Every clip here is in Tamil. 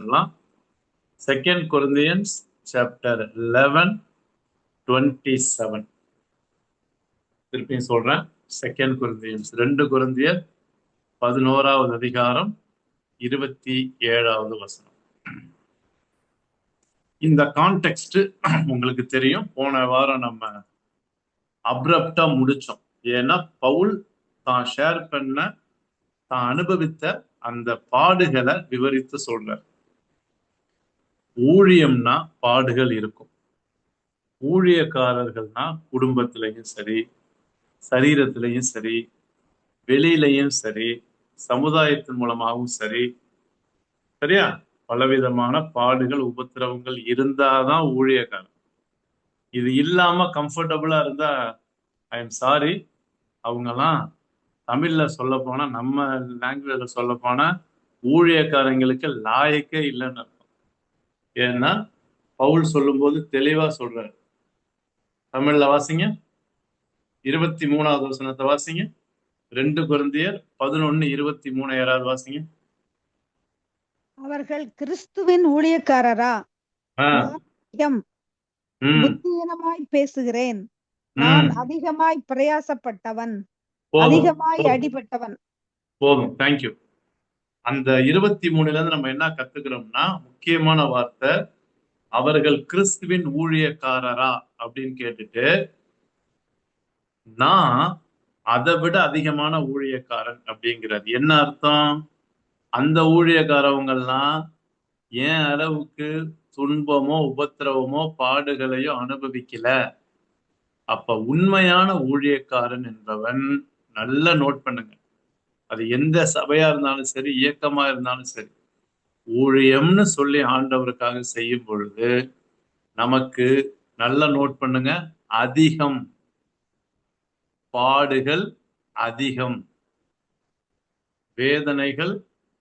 2 Corinthians chapter 11:27. திருப்பியும் சொல்றேன். 2 Corinthians 2 கொரிந்தியர் 11வது அதிகாரம் 27வது வசனம். இந்த கான்டெக்ஸ்ட் உங்களுக்கு தெரியும். போன வாரம் நம்ம அப்ரப்டா முடிச்சோம். ஏன்னா பவுல் தான் ஷேர் பண்ண, தான் அனுபவித்த அந்த பாடுகளை விவரித்து சொல்றார். ஊழியம்னா பாடுகள் இருக்கும். ஊழியக்காரர்கள்னா குடும்பத்திலையும் சரி, சரீரத்திலையும் சரி, வெளியிலையும் சரி, சமுதாயத்தின் மூலமாகவும் சரி, சரியா, பலவிதமான பாடுகள் உபத்திரவங்கள் இருந்தாதான் ஊழியக்காரன். இது இல்லாம கம்ஃபர்டபுளா இருந்தா ஐ எம் சாரி, அவங்கெல்லாம் தமிழ்ல சொல்ல போனா, நம்ம லாங்குவேஜ்ல சொல்ல போனா ஊழியக்காரங்களுக்கு லாயக்கே இல்லைன்னு அர்த்தம். ஏன்னா பவுல் சொல்லும் போது தெளிவா சொல்றாரு. தமிழ்ல வாசிங்க, 23வது வசனத்தை வாசிங்க. 2 கொரிந்தியர் 11:23 யாராவது வாசிங்க. அவர்கள் கிறிஸ்துவின் ஊழியக்காரரா? புத்தியீனமாய் பேசுகிறேன். நான் அதிகமாய் பிரயாசப்பட்டவன், அதிகமாய் அடிபட்டவன். போதும், தேங்க்யூ. அந்த 23ல இருந்து நம்ம என்ன கத்துக்கிறோம்னா, முக்கியமான வார்த்தை, அவர்கள் கிறிஸ்துவின் ஊழியக்காரரா அப்படின்னு கேட்டுட்டு, நான் அதை விட அதிகமான ஊழியக்காரன் அப்படிங்கிறது என்ன அர்த்தம்? அந்த ஊழியக்காரவங்கெல்லாம் ஏன் அளவுக்கு துன்பமோ உபத்திரவமோ பாடுகளையோ அனுபவிக்கல. அப்ப உண்மையான ஊழியக்காரன் என்பவன், நல்ல நோட் பண்ணுங்க, அது எந்த சபையா இருந்தாலும் சரி, இயக்கமா இருந்தாலும் சரி, ஊழியம்னு சொல்லி ஆண்டவருக்காக செய்யும் பொழுது நமக்கு, நல்ல நோட் பண்ணுங்க, அதிகம் பாடுகள், அதிகம் வேதனைகள்,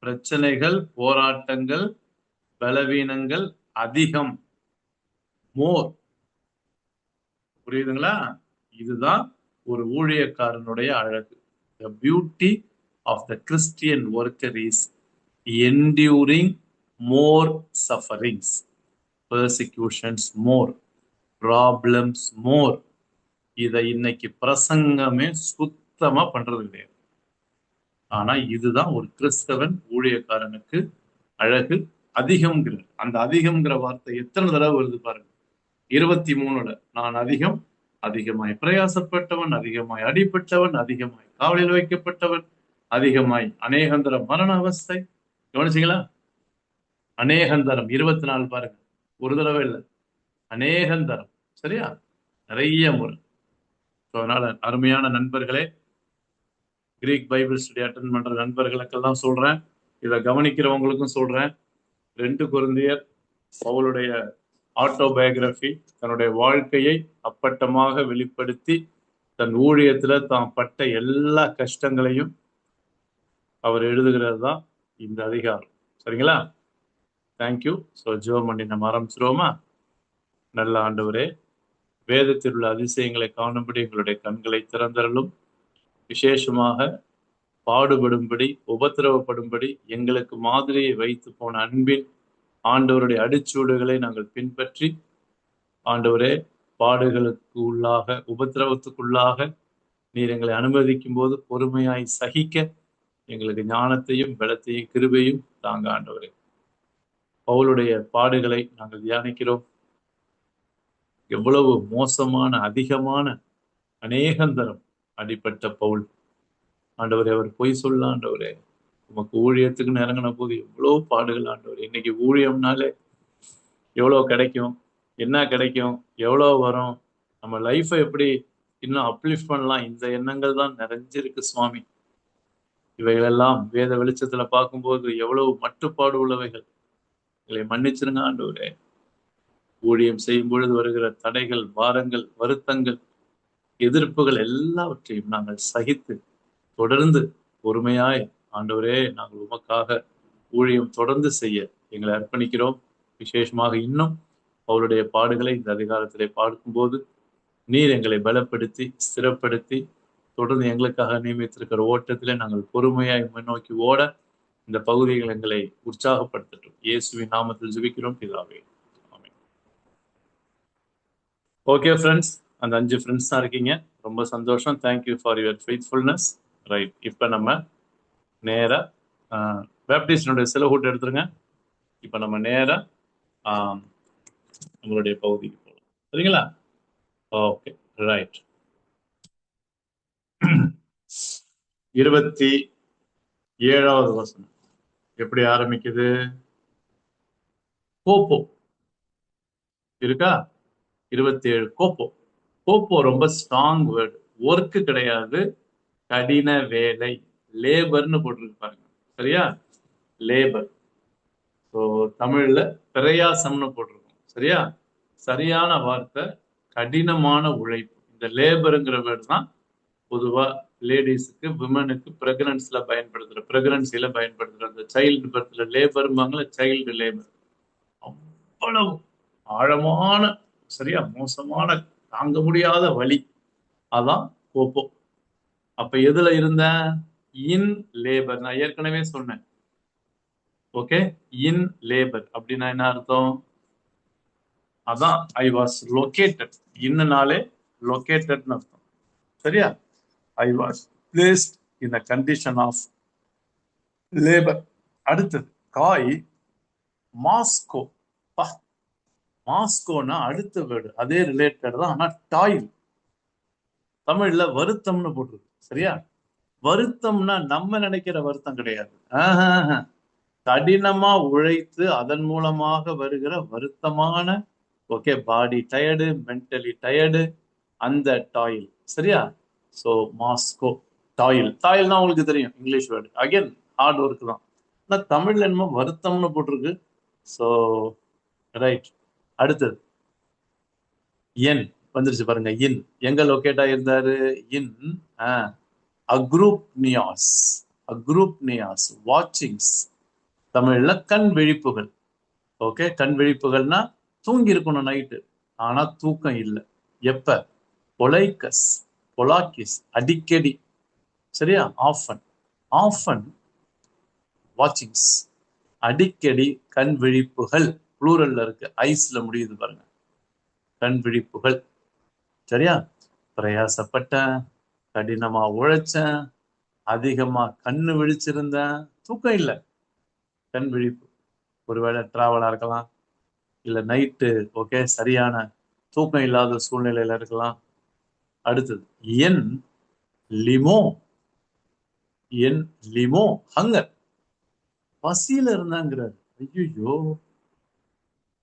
பிரச்சனைகள், போராட்டங்கள், பலவீனங்கள் அதிகம், மோர். புரியுதுங்களா? இதுதான் ஒரு ஊழியக்காரனுடைய அழகு. The beauty of the Christian worker is enduring more sufferings, persecutions more, problems more. இதை இன்னைக்கு பிரசங்கமே சுத்தமா பண்றது கிடையாது. ஆனா இதுதான் ஒரு கிறிஸ்தவன் ஊழியக்காரனுக்கு அழகு. அதிகம்ங்கிறது, அந்த அதிகம்ங்கிற வார்த்தை எத்தனை தடவை வருது பாருங்க. 23ல நான் அதிகம், அதிகமாய் பிரயாசப்பட்டவன், அதிகமாய் அடிபட்டவன், அதிகமாய் காவலில் வைக்கப்பட்டவன், அதிகமாய் அநேகந்தரம் மரண அவஸ்தை. கவனிச்சிங்களா? அநேகந்தரம் 24 பாருங்க, ஒரு தடவை இல்லை, அநேகந்தரம். சரியா? நிறைய முறை. அதனால அருமையான நண்பர்களே, கிரீக் பைபிள் ஸ்டடி அட்டன் பண்ற நண்பர்களுக்கெல்லாம் சொல்றேன், இதை கவனிக்கிறவங்களுக்கும் சொல்றேன். 2 கொரிந்தியர் பவுலுடைய ஆட்டோபயோகிராபி, தன்னுடைய வாழ்க்கையை அப்பட்டமாக வெளிப்படுத்தி தன் ஊழியத்துல தான் பட்ட எல்லா கஷ்டங்களையும் அவர் எழுதுகிறது தான் இந்த அதிகாரம். சரிங்களா? தேங்க்யூ. ஸோ ஜெபம் பண்ணி நம்ம ஆரம்பிச்சிருவோமா? நல்ல ஆண்டவரே, வேதத்தில் உள்ள அதிசயங்களை காணும்படி எங்களுடைய கண்களை திறந்தரலும், விசேஷமாக பாடுபடும்படி, உபத்திரவப்படும்படி எங்களுக்கு மாதிரியை வைத்து போன அன்பின் ஆண்டவருடைய அடிச்சூடுகளை நாங்கள் பின்பற்றி, ஆண்டவரே, பாடுகளுக்கு உள்ளாக, உபத்திரவத்துக்குள்ளாக நீர் எங்களை அனுமதிக்கும் போது பொறுமையாய் சகிக்க எங்களுக்கு ஞானத்தையும் பலத்தையும் கிருபையும் தாங்க ஆண்டவரே. பவுலுடைய பாடுகளை நாங்கள் தியானிக்கிறோம். எவ்வளவு மோசமான, அதிகமான, அநேகந்தரம் அடிப்பட்ட பவுல் ஆண்டவரே. அவர் பொய் சொல்ல ஆண்டவரே, உமக்கு ஊழியத்துக்குன்னு இறங்கின போது எவ்வளவு பாடுகள் ஆண்டவரே. இன்னைக்கு ஊழியம்னாலே எவ்வளவு கிடைக்கும், என்ன கிடைக்கும், எவ்வளவு வரும், நம்ம லைஃபை எப்படி இன்னும் அப்லிஃப்ட் பண்ணலாம், இந்த எண்ணங்கள் தான் நிறைஞ்சிருக்கு சுவாமி. இவைகளெல்லாம் வேத வெளிச்சத்துல பார்க்கும்போது எவ்வளவு மட்டுப்பாடு உள்ளவைகள். இதை மன்னிச்சிருங்க ஆண்டவரே. ஊழியம் செய்யும் பொழுது வருகிற தடைகள், பாரங்கள், வருத்தங்கள், எதிர்ப்புகள் எல்லாவற்றையும் நாங்கள் சகித்து தொடர்ந்து பொறுமையாய் ஆண்டவரே நாங்கள் உமக்காக ஊழியம் தொடர்ந்து செய்ய எங்களை அர்ப்பணிக்கிறோம். விசேஷமாக இன்னும் அவருடைய பாடுகளை இந்த அதிகாரத்திலே பார்க்கும்போது நீர் எங்களை பலப்படுத்தி ஸ்திரப்படுத்தி தொடர்ந்து எங்களுக்காக நியமித்திருக்கிற ஓட்டத்திலே நாங்கள் பொறுமையாய் முன்னோக்கி ஓட இந்த பகுதிகள் எங்களை உற்சாகப்படுத்தட்டும். இயேசுவின் நாமத்தில் ஜெபிக்கிறோம் பிதாவே. ஆமென். ஓகே ஃப்ரெண்ட்ஸ், அந்த 5 ஃப்ரெண்ட்ஸ் தான் இருக்கீங்க. ரொம்ப சந்தோஷம். Thank you for your faithfulness. Right, இப்போ நம்ம நேரா பேப்டிஸ்டனுடைய சிலகூட்டு எடுத்துருங்க. இப்போ நம்ம நேரா நம்மளுடைய பகுதிக்கு போகலாம். சரிங்களா? Okay, right. 27வது வசனம் எப்படி ஆரம்பிக்குது? கோப்போ இருக்கா? 27 கோப்போ. கோப்போ ரொம்ப ஸ்ட்ராங் வேர்டு. ஒர்க்கு கிடையாது, கடின வேலை, லேபர்னு போட்டிருக்கு பாருங்க. சரியா? லேபர். ஸோ தமிழ்ல பிரயாசம்னு போட்டிருக்கோம். சரியா? சரியான வார்த்தை கடினமான உழைப்பு. இந்த லேபருங்கிற வேர்டு தான் பொதுவா லேடிஸுக்கு, விமனுக்கு பிரெக்னன்சில பயன்படுத்துற, பிரெக்னன்சில பயன்படுத்துற அந்த சைல்டு பர்த்ல லேபரும்பாங்களா, சைல்டு லேபர். அவ்வளவு ஆழமான, சரியா, மோசமான, தாங்க முடியாத வலி. அதான் கோப்போ. அப்ப எதுல இருந்தேன்? இன் லேபர். நான் ஏற்கனவே சொன்னேன். ஓகே, இன் லேபர் அப்படின்னா என்ன அர்த்தம்? அதான் ஐ வாஸ் லொகேட்டட். இன்னனாலே லொகேட்டட்னு அர்த்தம். சரியா? I was placed in the condition of labour. அடுத்தது காய் மாஸ்கோ. மாஸ்கோனா அடுத்த வேர்டு, அதே ரிலேட்டட் தான். ஆனா டாயில் தமிழ்ல வருத்தம்னு போட்டிருக்கு. சரியா? வருத்தம்னா நம்ம நினைக்கிற வருத்தம் கிடையாது. கடினமா உழைத்து அதன் மூலமாக வருகிற வருத்தமான, okay, body tired, mentally tired, அந்த டாயில். சரியா? ஸோ மாஸ்கோ, டாயில். டாயில்னா உங்களுக்கு தெரியும், English word. Again hard work தான். ஆனால் தமிழ்ல என்னமோ வருத்தம்னு போட்டிருக்கு. So right. அடுத்தது என் வந்துருச்சு பாருங்க. இன் எங்க லொகேட் ஆயிருந்தாரு? இன் அக்ரூப்னியாஸ். அக்ரூப்னியாஸ் வாட்சிங்ஸ். தமிழ்ல கண் விழிப்புகள். ஓகே, கண் விழிப்புகள்னா தூங்கி இருக்கணும் நைட்டு, ஆனா தூக்கம் இல்லை. எப்ப? பொலைக்கஸ், பொலாக்கிஸ், அடிக்கடி. சரியா? ஆஃபன், ஆஃபன் வாட்சிங்ஸ், அடிக்கடி கண் விழிப்புகள். ப்ளூரல்ல இருக்கு, ஐஸ்ல முடியுது பாருங்க. கண் விழிப்புகள். சரியா? பிரயாசப்பட்டேன், கடினமா உழைச்சேன், அதிகமா கண்ணு விழிச்சிருந்தேன், தூக்கம் இல்லை, கண் விழிப்பு. ஒருவேளை டிராவலா இருக்கலாம், இல்ல நைட்டு, ஓகே, சரியான தூக்கம் இல்லாத சூழ்நிலையில இருக்கலாம். அடுத்தது என் லிமோ. என் லிமோ ஹங்கர். பசியில இருந்தாங்கிறார். ஐயோ,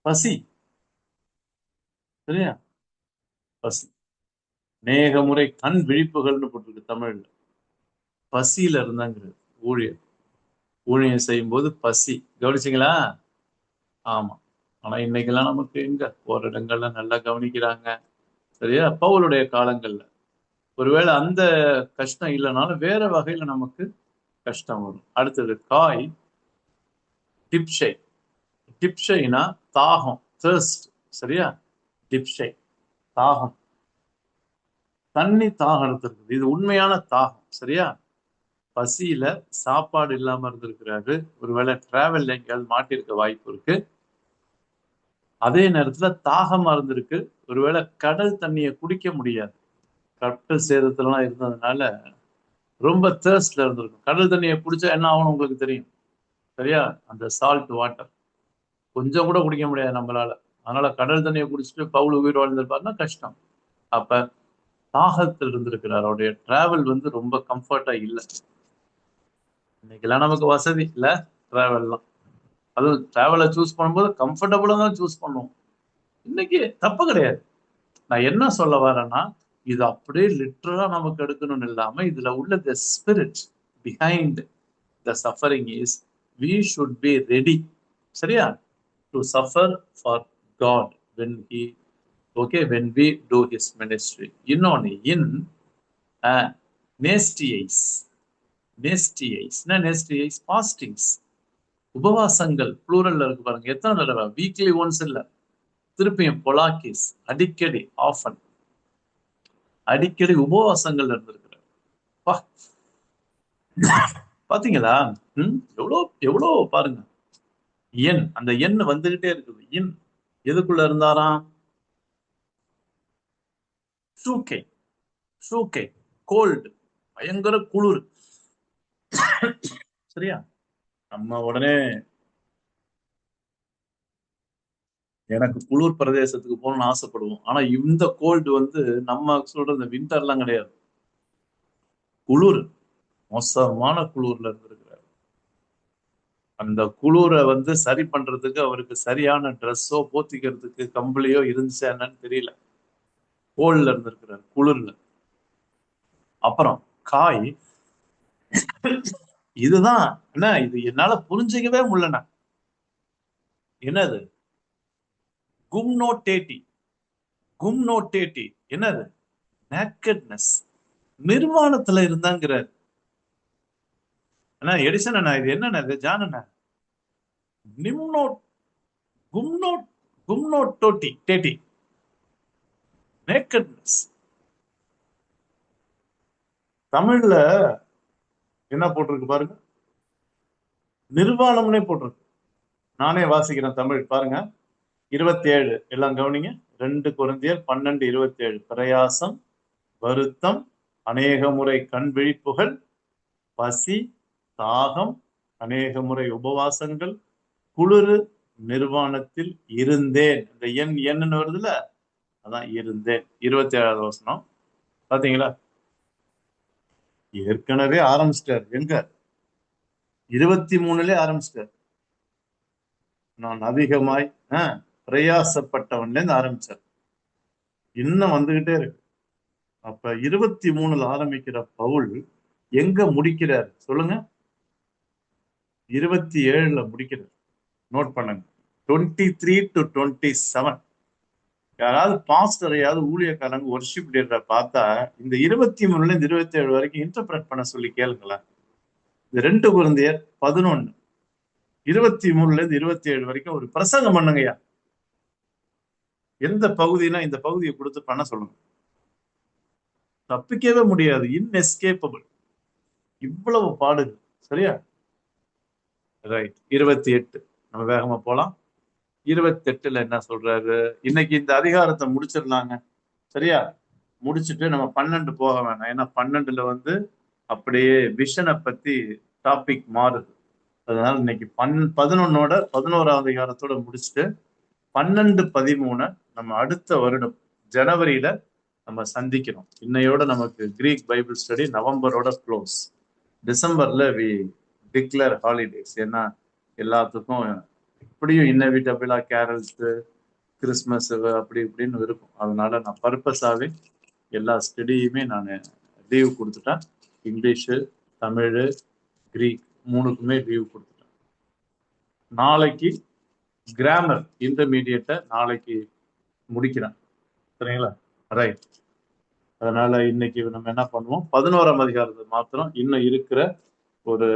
பசி. சரியா? பசி. அநேக முறை கண் விழிப்புகள்னு போட்டிருக்கு தமிழ்ல. பசியில இருந்தாங்கிறது. ஊழியம் செய்யும் போது பசி. கவனிச்சிங்களா? ஆமா. ஆனா இன்னைக்கெல்லாம் நமக்கு எங்க போற இடங்கள்ல நல்லா கவனிக்கிறாங்க. சரியா? பவுலுடைய காலங்கள்ல ஒருவேளை அந்த கஷ்டம் இல்லைனாலும் வேற வகையில நமக்கு கஷ்டம் வரும். அடுத்தது காய் டிப்ஷை. டிப்ஷைனா தாகம், thirst. சரியா? டிப்ஷை தாகம், தண்ணி தாகம் எடுத்திருக்குது. இது உண்மையான தாகம். சரியா? பசியில சாப்பாடு இல்லாம இருந்திருக்கிறாரு. ஒருவேளை டிராவல் எங்கேயாவது மாட்டிருக்க வாய்ப்பு இருக்கு. அதே நேரத்துல தாகமா இருந்திருக்கு. ஒருவேளை கடல் தண்ணியை குடிக்க முடியாது, கடல் சேதத்துலாம் இருந்ததுனால ரொம்ப தேர்ஸ்ட்ல இருந்திருக்கும். கடல் தண்ணியை குடிச்சா என்ன ஆகணும் உங்களுக்கு தெரியும். சரியா? அந்த சால்ட் வாட்டர் கொஞ்சம் கூட குடிக்க முடியாது நம்மளால. அதனால கடல் தண்ணியை குடிச்சிட்டு பவுல் உயிர் வாழ்ந்திருப்பாருன்னா கஷ்டம். அப்ப தாகத்தில் இருந்திருக்கிறார். அவருடைய டிராவல் ரொம்ப கம்ஃபர்ட்டா இல்லை. இன்னைக்கெல்லாம் நமக்கு வசதி இல்லை டிராவல்லாம். அதுவும் டிராவலை சூஸ் பண்ணும்போது கம்ஃபர்டபுளா தான் சூஸ் பண்ணுவோம். இன்னைக்கு தப்பு கிடையாது. நான் என்ன சொல்ல வரேன்னா, இது அப்படியே லிட்டரலா நமக்கு எடுக்கணும்னு இல்லாம இதுல உள்ள the spirit behind the suffering is we should be ready. சரியா? to suffer for God when we do his ministry. இன்னொன்னு இன் நேஸ்டியைஸ். நேஸ்டியைஸ் ஃபாஸ்டிங்ஸ், உபவாசங்கள். ப்ளூரல்ல இருக்கு பாருங்க. எத்தனை தடவை? வீக்லி ஒன்ஸ் இல்ல, திருப்பியும் பொலாக்கிஸ், அடிக்கடி, ஆஃபன், அடிக்கடி உபவாசங்கள் இருந்திருக்கிறார். பாத்தீங்களா? எவ்வளோ எவ்வளோ பாருங்க. எண், அந்த எண் வந்துகிட்டே இருக்குது. எண் எதுக்குள்ள இருந்தாராம்? ஷூகே, ஷூகே, கோல்டு, பயங்கர குளிர். சரியா? நம்ம உடனே எனக்கு குளிர் பிரதேசத்துக்கு போகணும்னு ஆசைப்படுவோம். ஆனா இந்த கோல்டு வந்து நம்ம சொல்ற இந்த விண்டர்லாம் கிடையாது. குளிர், மோசமான குளிர்ல இருந்திருக்கிறார். அந்த குளிரை வந்து சரி பண்றதுக்கு அவருக்கு சரியான ட்ரெஸ்ஸோ போத்திக்கிறதுக்கு கம்பளியோ இருந்துச்சா என்னன்னு தெரியல. கோல்ட்ல இருந்திருக்கிறார், குளிர்ல. அப்புறம் காய், இதுதான் என்ன, இது என்னால புரிஞ்சுக்கவே முடியலண்ணா. என்னது? கும்னோட்டேட்டி, கும்னோட்டேட்டி என்னது? நேக்கட்னஸ், நிர்வாணத்துல இருந்தாங்கிறார். அண்ணா எடிசன் அண்ணா, இது என்னண்ணா இது? ஜான் அண்ணா, நிம்னோட், கும்னோட், கும்னோட்டோட்டி டேட்டி, நேக்கட்னஸ். தமிழ்ல என்ன போட்டிருக்கு பாருங்க, நிர்வாணம்னே போட்டிருக்கு. நானே வாசிக்கிறேன் தமிழ் பாருங்க. 27 எல்லாம் கவனிங்க. 2 கொரிந்தியர் 12:27. பிரயாசம், வருத்தம், அநேக முறை கண் விழிப்புகள், பசி, தாகம், அநேக முறை உபவாசங்கள், குளிரு, நிர்வாணத்தில் இருந்தேன். இந்த எண்ணு வருதுல, அதான் இருந்தேன். 27வது வசனம் பாத்தீங்களா? ஏற்கனவே ஆரம்பிச்சிட்டார். எங்க? 23 ஆரம்பிச்சிட்டார். நான் அதிகமாய் பிரயாசப்பட்டவன்ல இருந்து ஆரம்பிச்சார். இன்னும் வந்துகிட்டே இருக்கு. அப்ப 23 ஆரம்பிக்கிற பவுல் எங்க முடிக்கிறார் சொல்லுங்க? 27 முடிக்கிறார். நோட் பண்ணுங்க. 23 to 27. யாராவது பாஸ்டரையாவது ஊழியக்காரங்க ஒர்ஷிப் லீடரை பார்த்தா இந்த 23 இருந்து 27 வரைக்கும் இன்டர்பிரட் பண்ண சொல்லி கேளுங்களேன். இந்த 2 கொரிந்தியர் 11 23 இருந்து 27 வரைக்கும் ஒரு பிரசங்கம் பண்ணுங்கய்யா. எந்த பகுதினா இந்த பகுதியை கொடுத்து பண்ண சொல்லுங்க. தப்பிக்கவே முடியாது. இன்எஸ்கேப்பபிள். இவ்வளவு பாடுகள். சரியா? ரைட். 28 நம்ம வேகமா போலாம். 28ல என்ன சொல்றாரு? இன்னைக்கு இந்த அதிகாரத்தை முடிச்சிடலாங்க. சரியா? முடிச்சுட்டு நம்ம 12 போக வேணாம். ஏன்னா 12ல வந்து அப்படியே விஷனை பத்தி டாபிக் மாறுது. அதனால இன்னைக்கு 11ஓட 11வது அதிகாரத்தோட முடிச்சுட்டு 12, 13 நம்ம அடுத்த வருடம் ஜனவரியில நம்ம சந்திக்கிறோம். இன்னையோட நமக்கு கிரீக் பைபிள் ஸ்டடி நவம்பரோட க்ளோஸ். டிசம்பர்ல வி டிக்ளேர் ஹாலிடேஸ். ஏன்னா எல்லாத்துக்கும் எப்படியும் இன்னவிட்டபிளா கேரல்ஸ், கிறிஸ்மஸ் அப்படி இப்படின்னு இருக்கும். அதனால நான் பர்பஸாவே எல்லா ஸ்டடியுமே நான் லீவ் கொடுத்துட்டேன். இங்கிலீஷு, தமிழ், கிரீக் 3க்குமே லீவ் கொடுத்துட்டேன். நாளைக்கு கிராமர் இன்டர்மீடியட்டை நாளைக்கு முடிக்கிறேன். சரிங்களா? ரைட். அதனால இன்னைக்கு நம்ம என்ன பண்ணுவோம், 11ஆம் அதிகாரத்தை மாத்திரம் இன்னும் இருக்கிற ஒரு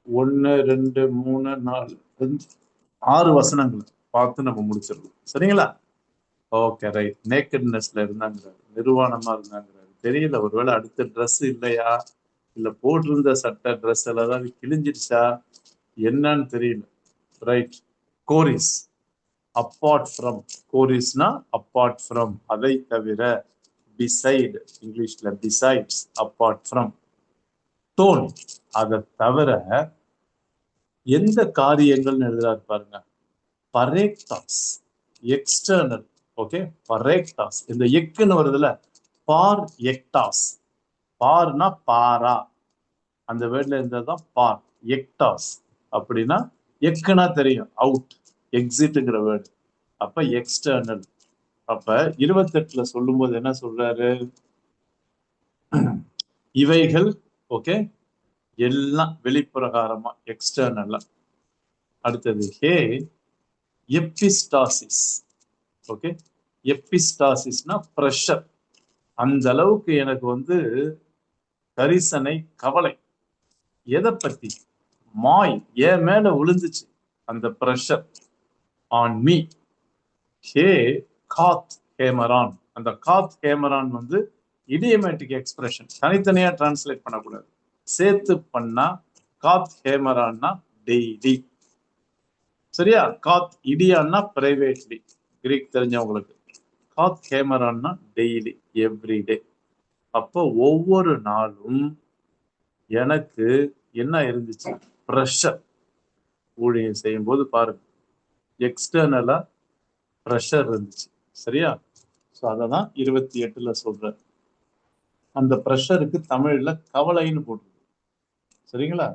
1, 2, 3, 4, 5, 6 வசனங்களை பார்த்து நம்ம முடிச்சிடலாம். சரிங்களா? Okay right. நேக்கட்னஸ்ல இருந்தாங்கிறாரு, நிர்வாணமா இருந்தாங்கிறாரு. தெரியல, ஒருவேளை அடுத்த ட்ரெஸ் இல்லையா, இல்ல போட்டிருந்த சட்டை ட்ரெஸ் எல்லாம் கிழிஞ்சிருச்சா என்னன்னு தெரியல. ரைட். கோரிஸ், அப்பார்ட் ஃப்ரம். கோரிஸ்னா அப்பார்ட் ஃப்ரம், அதை தவிர. பிசைடு, இங்கிலீஷ்ல பிசைட்ஸ், அப்பார்ட் ஃப்ரம். டோன், அதை தவிர எந்த காரியங்கள்னு எழுதுறாரு பாருங்க. பரேக்டாஸ், எக்ஸ்டர்னல். ஓகே, பரேக்டாஸ். இந்த எக்குன்னு வருதுல, பார் எக்டாஸ். பார்னா பாரா, அந்த வேர்ட்ல இருந்ததுதான் பார். எக்டாஸ் அப்படின்னா எக்குனா தெரியும், அவுட், எக்ஸிட்ங்கிற வேர்டு. அப்ப எக்ஸ்டர்னல். அப்ப 28ல சொல்லும் போது என்ன சொல்றாரு? இவைகள் ஓகே எல்லாம் வெளிப்பிரகாரமா, எக்ஸ்டர்னலா. அடுத்தது ஹே எப்பிஸ்டாசிஸ். Okay, எப்பிஸ்டாசிஸ்னா pressure. அந்த அளவுக்கு எனக்கு வந்து கரிசனை, கவலை. எதை பத்தி? மாய் என் மேல விழுந்துச்சு அந்த பிரஷர், ஆன் மீ. ஹே காத் ஹேமரான். அந்த காத் ஹேமரான் வந்து இடியமேட்டிக் எக்ஸ்பிரஷன், தனித்தனியா டிரான்ஸ்லேட் பண்ணக்கூடாது. சேர்த்து பண்ணா காத் ஹேமரான்னா டெய்லி. சரியா? காத் இடியான்னா பிரைவேட்லி, கிரீக் தெரிஞ்சவங்களுக்கு. காத் ஹேமரான்னா டெய்லி, எவ்ரிடே. அப்போ ஒவ்வொரு நாளும் எனக்கு என்ன இருந்துச்சு? ப்ரெஷர். ஊழியம் செய்யும் போது பாருங்க, எக்ஸ்டர்னலா ப்ரெஷர் இருந்துச்சு. சரியா? ஸோ அதை தான் 28ல சொல்றேன். அந்த ப்ரெஷருக்கு தமிழ்ல கவலைன்னு போட்டுருக்கு. சரிங்களா?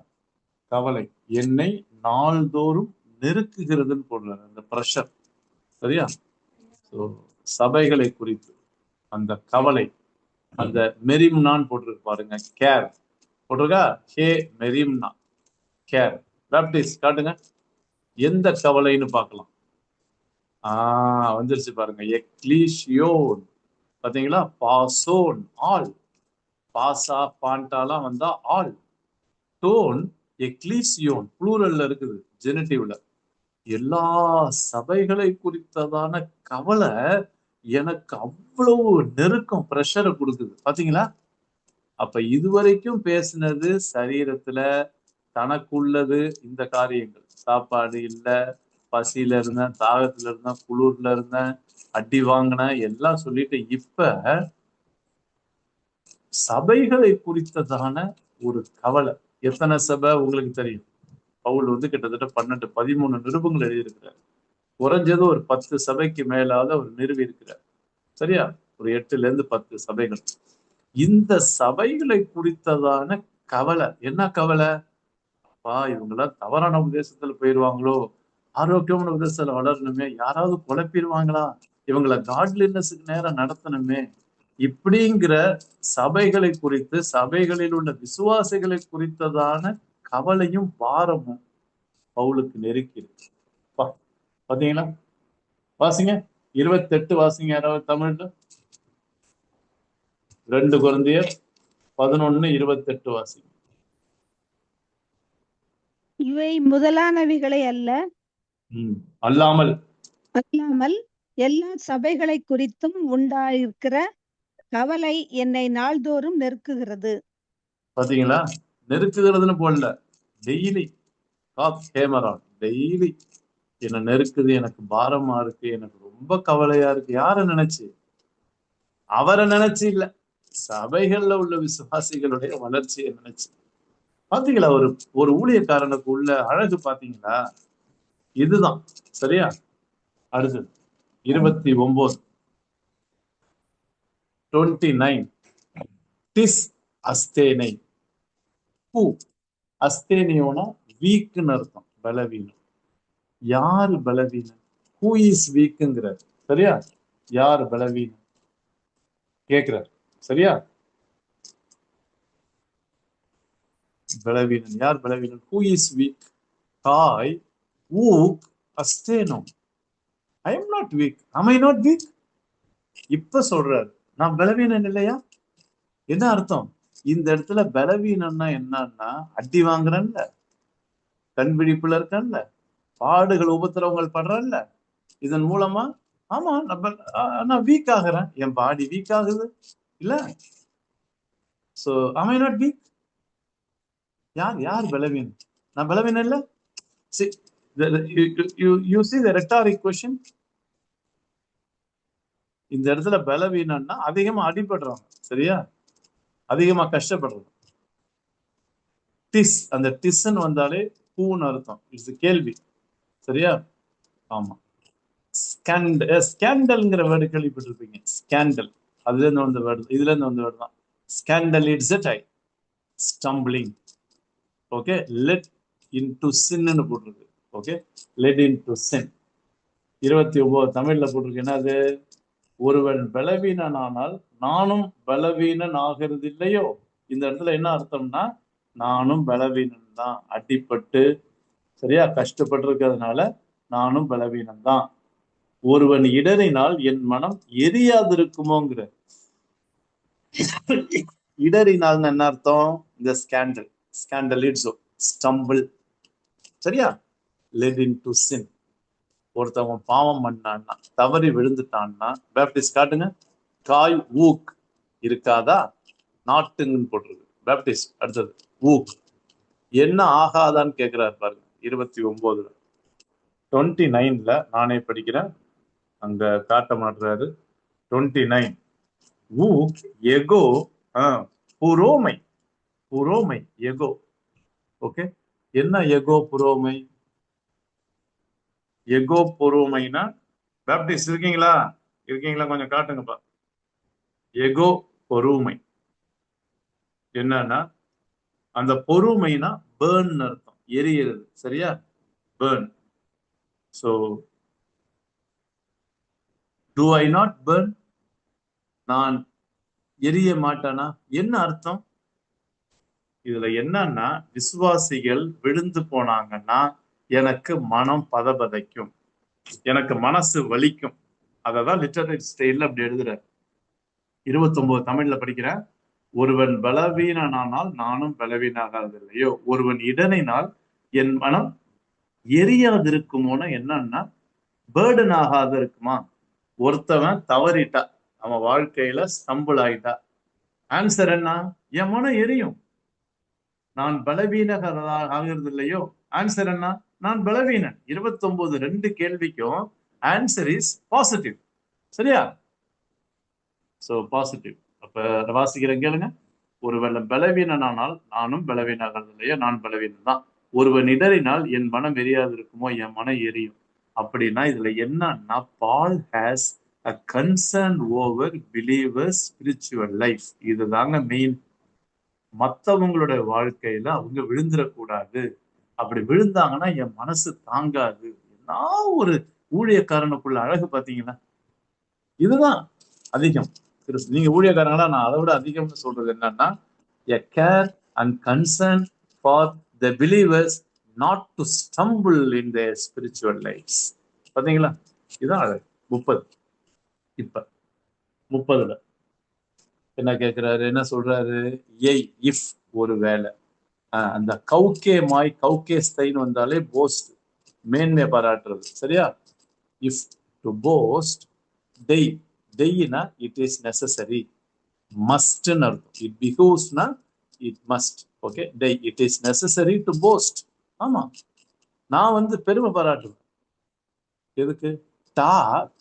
கவலை என்னை நாள்தோறும் நெருக்குகிறதுன்னு போடுறாரு அந்த ப்ரெஷர். சரியா? ஸோ சபைகளை குறித்து அந்த கவலை, அந்த மெரிம்னான்னு போட்டிருக்கு பாருங்க, கேர் போட்டிருக்கா. ஹே மெரிம்னா, கேர். பேப்டிஸ்ட் காட்டுங்க, எந்த கவலைன்னு பார்க்கலாம். வந்துருச்சு பாருங்க, எக்லீஷியோன். பாத்தீங்களா? பாசோன் ஆல், பாசா பாண்டாலாம் வந்தா ஆல். டோன் எக்லீசியோன் ப்ளூரல்ல இருக்குது, ஜெனிட்டிவ்ல. எல்லா சபைகளை குறித்ததான கவலை எனக்கு அவ்வளவு நெருக்கம், பிரஷரை கொடுக்குது. பாத்தீங்களா? அப்ப இதுவரைக்கும் பேசினது சரீரத்துல தனக்குள்ளது இந்த காரியங்கள். சாப்பாடு இல்ல, பசியில இருந்தேன், தாகத்துல இருந்தேன், குளிர்ல இருந்தேன், அடி வாங்கினேன், எல்லாம் சொல்லிட்டு இப்ப சபைகளை குறித்ததான ஒரு கவலை. எத்தனை சபை உங்களுக்கு தெரியும்? பவுல் கிட்டத்தட்ட 13 நிருபங்கள் எழுதியிருக்கிறார். குறைஞ்சது ஒரு 10 சபைக்கு மேலாத ஒரு நிறுவி இருக்கிறார். சரியா? ஒரு 8ல இருந்து 10 சபைகள். இந்த சபைகளை குறித்ததான கவலை. என்ன கவலை? அப்பா, இவங்கெல்லாம் தவறான உபதேசத்துல போயிருவாங்களோ, ஆரோக்கியமான உபதேசத்துல வளரணுமே, யாராவது குழப்பிடுவாங்களா, இவங்களை காட்லினஸுக்கு நேரம் நடத்தணுமே, இப்படிங்கிற சபைகளை குறித்து, சபைகளில் உள்ள விசுவாசிகளை குறித்ததான கவலையும் பாரமும் பவுலுக்கு நெருக்கி இருக்கு. பாத்தீங்களா? வாசிங்க 28 வாசிங்க யாராவது தமிழ்ல. 2 கொரிந்தியர் 11:28 வாசிங்க. இவை முதலானவைகளை அல்ல, அல்லாமல் எல்லா சபைகளை குறித்தும் உண்டாயிருக்கிற கவலை என்னை நாள்தோறும் நெருக்குகிறது. பாத்தீங்களா? நெருக்குகிறதுன்னு போடல, டெய்லி ஹேமரான் டெய்லி என்ன நெருக்குது, எனக்கு பாரமா இருக்கு, எனக்கு ரொம்ப கவலையா இருக்கு. யார நினைச்சு? அவரை நினைச்சு இல்ல, சபைகள்ல உள்ள விசுவாசிகளுடைய வளர்ச்சியை நினைச்சு. பாத்தீங்களா? ஒரு ஊழியக்காரனுக்கு உள்ள அழகு பாத்தீங்களா? இதுதான். சரியா? அடுத்தது 29 டிஸ் அஸ்தேனை. பூ அஸ்தேனியோனா வீக்னு அர்த்தம், பலவீனம். யாரு பலவீனம்? ஹூ இஸ் வீக்குங்கிறார். சரியா? யார் பலவீனம் கேட்கிறார். சரியா? பலவீனம், யார் பலவீனம்? Who is weak? காய் ஊக் அஸ்தேனோ. I am not weak. am I not weak? இப்ப சொல்றாரு, நான் பலவீனம் இல்லையா? என்ன அர்த்தம்? இந்த இடத்துல பலவீனம்னா என்னன்னா, அடி வாங்குறேன்ல, கண் விழிப்புல இருக்கேன்ல, பாடுகள் உபத்திரவங்கள் படுறேன்ல, இதன் மூலமா ஆமா நான் வீக் ஆகுறேன். என் பாடி வீக் ஆகுது இல்ல? So am I not weak? யார் பலவீனம்? நான் பலவீனம் இல்ல? See, you see the rhetoric question. இந்த இடத்துல பலவீனம்னா அதிகமா அடிபடுறாங்க. சரியா? அதிகமா கஷ்டப்படுறாங்க. டிஸ், அந்த டிஸ்ன்னு வந்தாலே பூன்னு அர்த்தம். இட்ஸ் கேள்வி. சரியா? ஆமா. ஸ்கேண்டல்ங்கிற வேர்டு கேள்விப்பட்டிருப்பீங்க. ஸ்கேண்டல், அதுல இருந்து வந்த வேர்டு, இதுல இருந்து வந்த வேர்டு தான். Scandal it's I stumbling. Okay, let into சின்னு போட்டிருக்கு. ஓகே, லெட் இன்டு சின். 29 தமிழ்ல போட்டிருக்கு. என்னது? ஒருவன் பலவீனனானால் நானும் பலவீனன் ஆகிறது இல்லையோ. இந்த இடத்துல என்ன அர்த்தம்னா, நானும் பலவீனன் தான், அடிப்பட்டு சரியா கஷ்டப்பட்டு இருக்கிறதுனால நானும் பலவீனம் தான். ஒருவன் இடறினால் என் மனம் எரியாதிருக்குமோங்கிற. இடறினால் என்ன அர்த்தம்? இந்த ஸ்கேண்டல் இட்ஸ் ஸ்டம்பிள். சரியா? லெட் இன்டு சின். ஒருத்தவன் பாவம் பண்ணான்னா, தவறி விழுந்துட்டான்னா, பேப்டிஸ்ட் காட்டுங்க, காய் ஊக் இருக்காதா? நாட்டுங்கன்னு போட்டிருக்கு. பேப்டிஸ்ட் அடுத்தது ஊக். என்ன ஆகாதான்னு கேட்கிறார் பாருங்க 29. 29ல நானே படிக்கிறேன், அங்க காட்ட மாட்டுறாரு. 29 ஊக் எகோ புரோமை. புரோமை எகோ. ஓகே, என்ன எகோ புரோமை? எகோ பொறுமைனா, பேப்டிஸ்ட் இருக்கீங்களா? இருக்கீங்களா? கொஞ்சம் காட்டுங்கப்பா. எகோ பொறுமை என்னன்னா, அந்த பொறுமைனா பேர்ன் அர்த்தம், எரியிறது. சரியா? Burn. So do I not burn? நான் எரிய மாட்டானா? என்ன அர்த்தம் இதுல? என்னன்னா, விசுவாசிகள் விழுந்து போனாங்கன்னா எனக்கு மனம் பதபதைக்கும், எனக்கு மனசு வலிக்கும். அததான் லிட்டரரி ஸ்டைல்ல அப்படி எழுதுறாரு. 29 தமிழ்ல படிக்கிறேன். ஒருவன் பலவீனனானால் நானும் பலவீனாகாதில்லையோ, ஒருவன் இடனினால் என் மனம் எரியாதிருக்குமோனா என்னன்னா, பேர்டன் ஆகாது இருக்குமா? ஒருத்தவன் தவறிட்டா, அவன் வாழ்க்கையில ஸ்டம்பிள் ஆயிட்டா, ஆன்சர் என்ன? என் மனம் எரியும். நான் பலவீனகிறது இல்லையோ, ஆன்சர் என்ன? நான் பலவீனன். 29 2 கேள்விக்கும் ஆன்சர் இஸ் பாசிட்டிவ். சரியா? So positive. அப்ப வாசிக்கிறேன் கேளுங்க. ஒருவன் பலவீனனானால் நானும் பலவீனாகிறது இல்லையோ, நான் பலவீனன் தான். ஒருவன் இடறினால் என் மனம் எரியாது இருக்குமோ, என் மனம் எரியும். அப்படின்னா இதுல என்னன்னா, Paul has a concern over believers spiritual life. இதுதாங்க மெயின். மத்தவங்களுடைய வாழ்க்கையில அவங்க விழுந்துடக்கூடாது. அப்படி விழுந்தாங்கன்னா என் மனசு தாங்காது. என்ன ஒரு ஊழியக்காரனுக்குள்ள அழகு பாத்தீங்கன்னா, இதுதான் அதிகம். நீங்க ஊழியக்காரங்களா, நான் அதை விட அதிகம்னு சொல்றது என்னன்னா, a care and concern for the believers not to stumble in their spiritual lives. பாத்தீங்களா? இதுதான் அழகு. 30. இப்ப 30ல என்ன கேட்கிறாரு, என்ன சொல்றாரு? ஏய், இஃப், ஒரு வேலை. அந்த கவுக்கே மாய், கவுக்கே ஸ்தைன்னு வந்தாலே போஸ்ட், மேன்மை பாராட்டுறது. சரியா? இஃப் டு போஸ்ட், டெய், டெய்னா இட் இஸ் நெசசரி, மஸ்ட்னு அர்த்தம். இட் பிஹூவ்ஸ்னா இட் மஸ்ட். ஓகே, டெய் it is necessary to post. ஆமா, நான் பெருமை பாராட்டுவேன். எதுக்கு? டா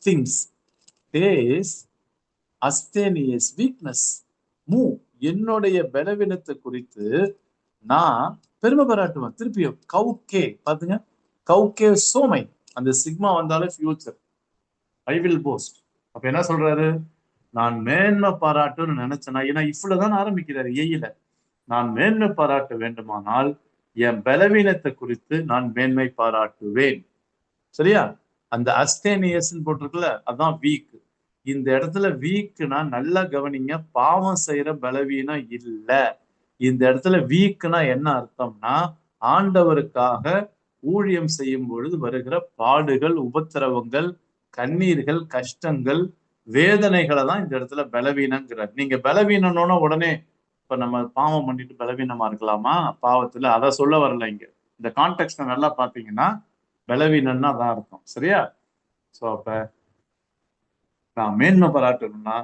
திங்ஸ் டேஸ் அஸ்தேனியஸ் வீக்னஸ் மூ, என்னுடைய பலவீனத்தை குறித்து நான் பெருமை பாராட்டுவேன். திருப்பியும் கவுக்கே பாத்துங்க, கவுக்கே சோமை, அந்த சிக்மா வந்தாலே ஃபியூச்சர். I will post. அப்ப என்ன சொல்றாரு? நான் மேன்மை பாராட்டுன்னு நினைச்சேனா, ஏன்னா இஃப்லதான் ஆரம்பிக்கிறாரு ஏயில. நான் மேன்மை பாராட்ட வேண்டுமானால் என் பலவீனத்தை குறித்து நான் மேன்மை பாராட்டுவேன். சரியா? அந்த அஸ்தேனியஸ் போட்டிருக்குல்ல, அதான் வீக். இந்த இடத்துல வீக்னா நல்லா கவனிங்க, பாவம் செய்யற பலவீனம் இல்ல. இந்த இடத்துல வீக்னா என்ன அர்த்தம்னா, ஆண்டவருக்காக ஊழியம் செய்யும் பொழுது வருகிற பாடுகள், உபத்திரவங்கள், கண்ணீர்கள், கஷ்டங்கள், வேதனைகளை தான் இந்த இடத்துல பலவீனங்கிறார். நீங்க பலவீனம்னு உடனே இப்ப நம்ம பாவம் பண்ணிட்டு பலவீனமா இருக்கலாமா? பாவத்துல அதை சொல்ல வரல இங்க. இந்த கான்டெக்ட் நல்லா பாத்தீங்கன்னா பலவீனம்னா அதான் அர்த்தம். சரியா? சோ அப்ப நான் மேன்மை பாராட்டணும்னா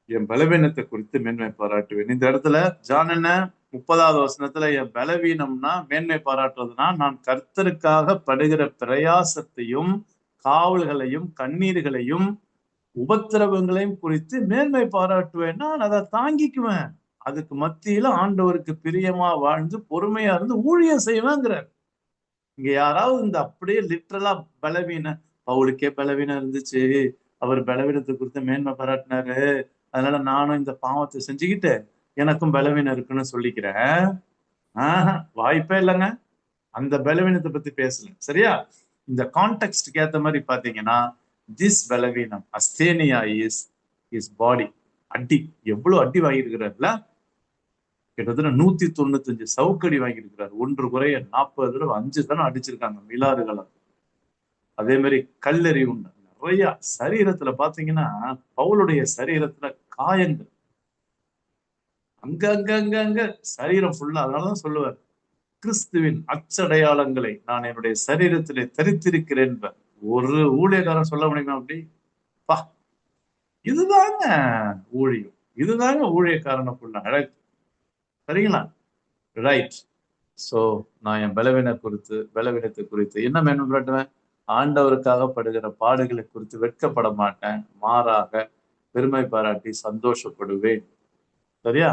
என் பலவீனத்தை குறித்து மேன்மை பாராட்டுவேன். இந்த இடத்துல ஜான் என்ன 30வது வசனத்துல, என் பலவீனம்னா மேன்மை பாராட்டுறதுனா, நான் கர்த்தருக்காக படுகிற பிரயாசத்தையும் காவல்களையும் கண்ணீர்களையும் உபத்திரவங்களையும் குறித்து மேன்மை பாராட்டுவேன்னா நான் அதை தாங்கிக்குவேன். அதுக்கு மத்தியில ஆண்டவருக்கு பிரியமா வாழ்ந்து பொறுமையா இருந்து ஊழியம் செய்வேங்கிறார். இங்க யாராவது இந்த அப்படியே லிட்ரலா பலவீன, பவுலுக்கே பலவீனம் இருந்துச்சு, அவர் பலவீனத்தை குறித்து மேன்மை பாராட்டினாரு, அதனால நானும் இந்த பாவத்தை செஞ்சுக்கிட்டு எனக்கும் பலவீனம் இருக்குன்னு சொல்லிக்கிறேன், வாய்ப்பே இல்லைங்க. அந்த பலவீனத்தை பத்தி பேசல. சரியா? இந்த கான்டெக்ஸ்டுக்கு ஏத்த மாதிரி பாத்தீங்கன்னா, திஸ் பலவீனம் அஸ்தேனியா இஸ் பாடி. அடி, எவ்வளவு அடி வாங்கியிருக்கிறாருல? கிட்டத்தட்ட 195 சவுக்கடி வாங்கியிருக்கிறார். 1 குறைய 40 தடவை 5 தானே அடிச்சிருக்காங்க மிலாறுகளை. அதே மாதிரி கல்லறி உண்டு நிறைய. சரீரத்துல பாத்தீங்கன்னா, பவுலுடைய சரீரத்துல காயங்கள் அங்க சரீரம் ஃபுல்லா. அதனாலதான் சொல்லுவார், கிறிஸ்துவின் அச்சடையாளங்களை நான் என்னுடைய சரீரத்திலே தரித்திருக்கிறேன். ஒரு ஊழியக்காரன் சொல்ல முடியுமா அப்படி? பா, இதுதாங்க ஊழியம், இதுதாங்க ஊழியக்காரனுக்குள்ள அழகு. சரிங்களா? ரைட். சோ நான் என் பலவீனத்தை குறித்து என்ன மேம்படுத்துவேன்? ஆண்டவருக்காக படுகிற பாடுகளை குறித்து வெட்கப்பட மாட்டேன், மாறாக பெருமை பாராட்டி சந்தோஷப்படுவேன். சரியா?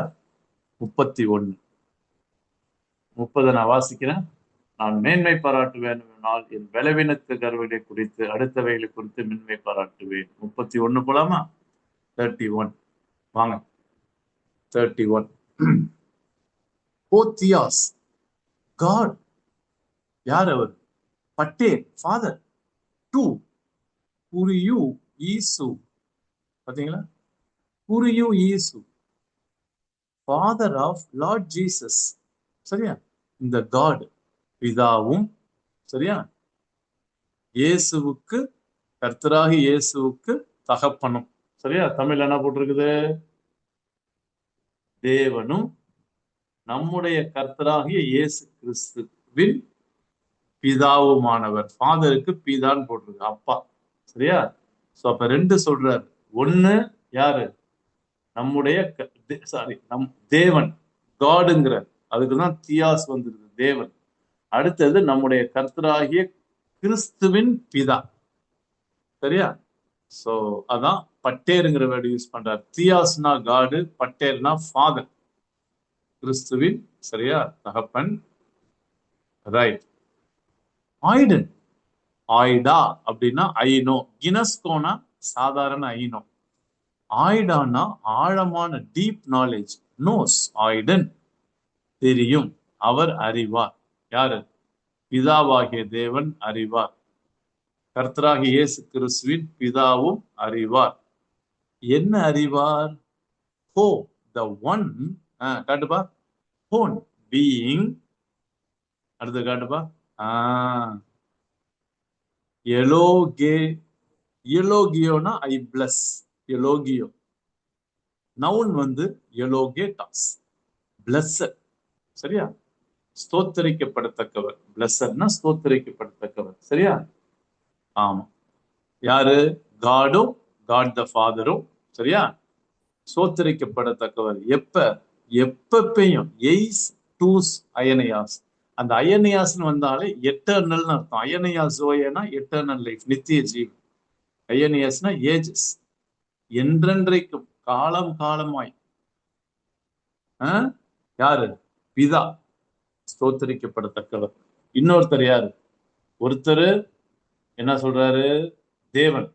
31 30 நான் வாசிக்கிறேன். நான் மேன்மை பாராட்டுவேன் என் பலவீனத்து கருவிலை குறித்து அடுத்தவைகளை குறித்து மேன்மை பாராட்டுவேன். 31 போலாமா? 31 வாங்க. 31 போத்தியாஸ் காட், யார் அவர்? பட்டேல் ஃபாதர். 2 புரியு ஈசு, பாத்தீங்களா? புரியு ஈசு ஃபாதர் ஆஃப் லார்ட் ஜீசஸ். சரியா? இந்த காட் பிதாவும், சரியா, இயேசுவுக்கு, கர்த்தராகி இயேசுவுக்கு தகப்பனும். சரியா? தமிழ் என்ன போட்டிருக்குது? தேவனும் நம்முடைய கர்த்தராகிய இயேசு கிறிஸ்துவின் பிதாவுமானவர். ஃபாதருக்கு பிதான்னு போட்டிருக்கு, அப்பா. சரியா? சோ அப்ப 2 சொல்றாரு. ஒண்ணு யாரு? நம்முடைய நம் தேவன், காடுங்கிறார். அதுக்குதான் தியாஸ் வந்துருது, தேவன். அடுத்தது நம்முடைய கர்த்தராகிய கிறிஸ்துவின் பிதா. சரியா? சோ அதான் பட்டேருங்கிற வேர்டு யூஸ் பண்றார். தியாஸ்னா காடு, பட்டேர்னா ஃபாதர், கிறிஸ்துவின், சரியா, தகப்பன். ரைட். ஆய்டன், ஆய்டா அப்படின்னா ஐனோ, கினஸ்கோனா சாதாரண ஐனோ, ஆய்டானா ஆழமான டீப் நாலேஜ், நோஸ். ஆய்டன் தெரியும், அவர் அறிவார். யாரு? பிதாவாகிய தேவன் அறிவார், கர்த்தராகிய இயேசு கிறிஸ்துவின் பிதாவும் அறிவார். என்ன அறிவார்? ஹோ த ஒன், காட்டுப்பா, ஹோன் பீயிங். அடுத்து காட்டுப்பா, எலோகே, எலோகியோனா ஐ பிளஸ், எலோகியோ. நவுன் வந்து எலோகேட்டாஸ், பிளஸ்ஸர். சரியா? ஸ்தோத்தரிக்கப்படத்தக்கவர். பிளஸ்ஸர்னா ஸ்தோத்தரிக்கப்படத்தக்கவர். சரியா? ஆமா. யாரு? காடும், காட் த ஃபாதரும். சரியா? ஸ்தோத்தரிக்கப்படத்தக்கவர். எப்பப்பையும் எய்ஸ் டூஸ் அயனையாஸ். அந்த அயனையாஸ்ன்னு வந்தாலே எட்டர்னல்னு அர்த்தம். அயனையாஸ் ஓயனா எட்டர்னல் லைஃப், நித்திய ஜீவன். அயனையாஸ்னா ஏஜஸ், என்றென்றைக்கும், காலம் காலமாய். யாரு? பிதா, ஸ்தோத்தரிக்கப்படத்தக்கவர். இன்னொருத்தர் யாரு? ஒருத்தர் என்ன சொல்றாரு? தேவன்,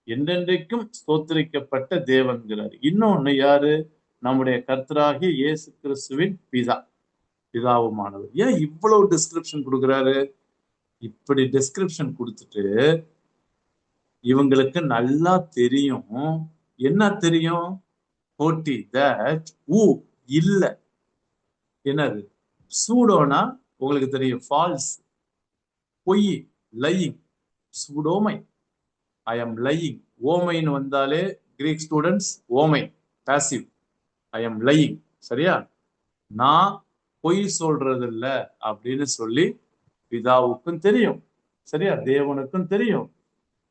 என்றென்றைக்கும் ஸ்தோத்தரிக்கப்பட்ட தேவன்கிறார். இன்னொன்னு யாரு? நம்முடைய கர்த்தராகிய இயேசு கிறிஸ்துவின் பிதா, பிதாவுமானவர். ஏன் இவ்வளவு டிஸ்கிரிப்ஷன் கொடுக்குறாரு? இப்படி டிஸ்கிரிப்ஷன் கொடுத்துட்டு இவங்களுக்கு நல்லா தெரியும். என்ன தெரியும்? போட்டி தட் ஊ இல்ல. என்னது? சூடோனா உங்களுக்கு தெரியும், ஃபால்ஸ், பொய், லையிங். சூடோமை, ஐ எம் லையிங். ஓமைன்னு வந்தாலே கிரீக் ஸ்டூடெண்ட்ஸ் ஓமை, பாசிவ். I am lying. சரியா? நான் பொய் சொல்றது இல்ல அப்படின்னு சொல்லி பிதாவுக்கும் தெரியும். சரியா? தேவனுக்கும் தெரியும்,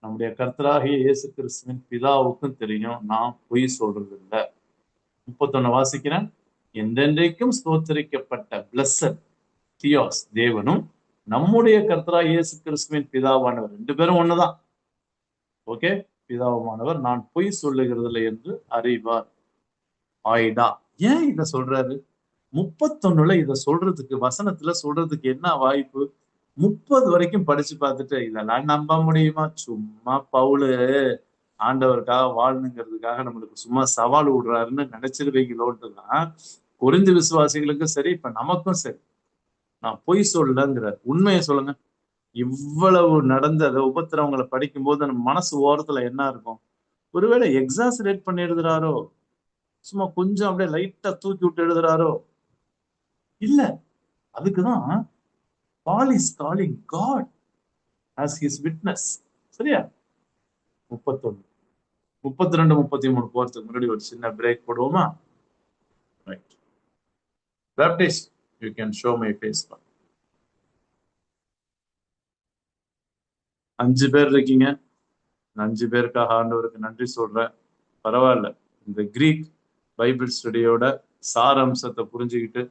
நம்முடைய கர்த்தராகிய இயேசு கிறிஸ்துவின் பிதாவுக்கும் தெரியும், நான் பொய் சொல்றது இல்லை. 31 வாசிக்கிறேன். என்றென்றைக்கும் ஸ்தோத்தரிக்கப்பட்ட பிளஸ்ஸர் தியோஸ், தேவனும் நம்முடைய கர்த்தராகிய இயேசு கிறிஸ்துவின் பிதாவானவர். 2 பேரும் ஒண்ணுதான். ஓகே? பிதாவுமானவர் நான் பொய் சொல்லுகிறதில்லை என்று அறிவார். ஆயிடா. ஏன் இத சொல்றாரு? 31ல இத சொல்றதுக்கு, வசனத்துல சொல்றதுக்கு என்ன வாய்ப்பு? 30 வரைக்கும் படிச்சு பார்த்துட்டு இதெல்லாம் நம்ப முடியுமா? சும்மா பவுலு ஆண்டவருக்காக வாழணுங்கிறதுக்காக நம்மளுக்கு சும்மா சவால் விடுறாருன்னு நினைச்சிருவீங்களோன்ட்டுதான் கொரிந்து விசுவாசிகளுக்கும் சரி, இப்ப நமக்கும் சரி, நான் பொய் சொல்லங்கிறார். உண்மையை சொல்லுங்க. இவ்வளவு நடந்த உபத்திரவங்களை படிக்கும் போது நம்ம மனசு ஓரத்துல என்ன இருக்கும்? ஒருவேளை எக்ஸாசரேட் பண்ணி எழுதுறாரோ, சும்மா கொஞ்சம் அப்படியே லைட்டா தூக்கி விட்டு எழுதுறாரோ? இல்ல. அதுக்குதான் Paul is calling God as his witness. சரியா? 31, 32, 33 போறதுக்கு முன்னாடி ஒரு சின்ன பிரேக் போடுவோமா? Right. Baptist, you can show my face. 5 பேர் இருக்கீங்க. 5 பேருக்காக ஆண்டவருக்கு நன்றி சொல்றேன். பரவாயில்ல, இந்த கிரீக் பைபிள் ஸ்டடியோட சாராம்சத்தை புரிஞ்சுக்கிட்டு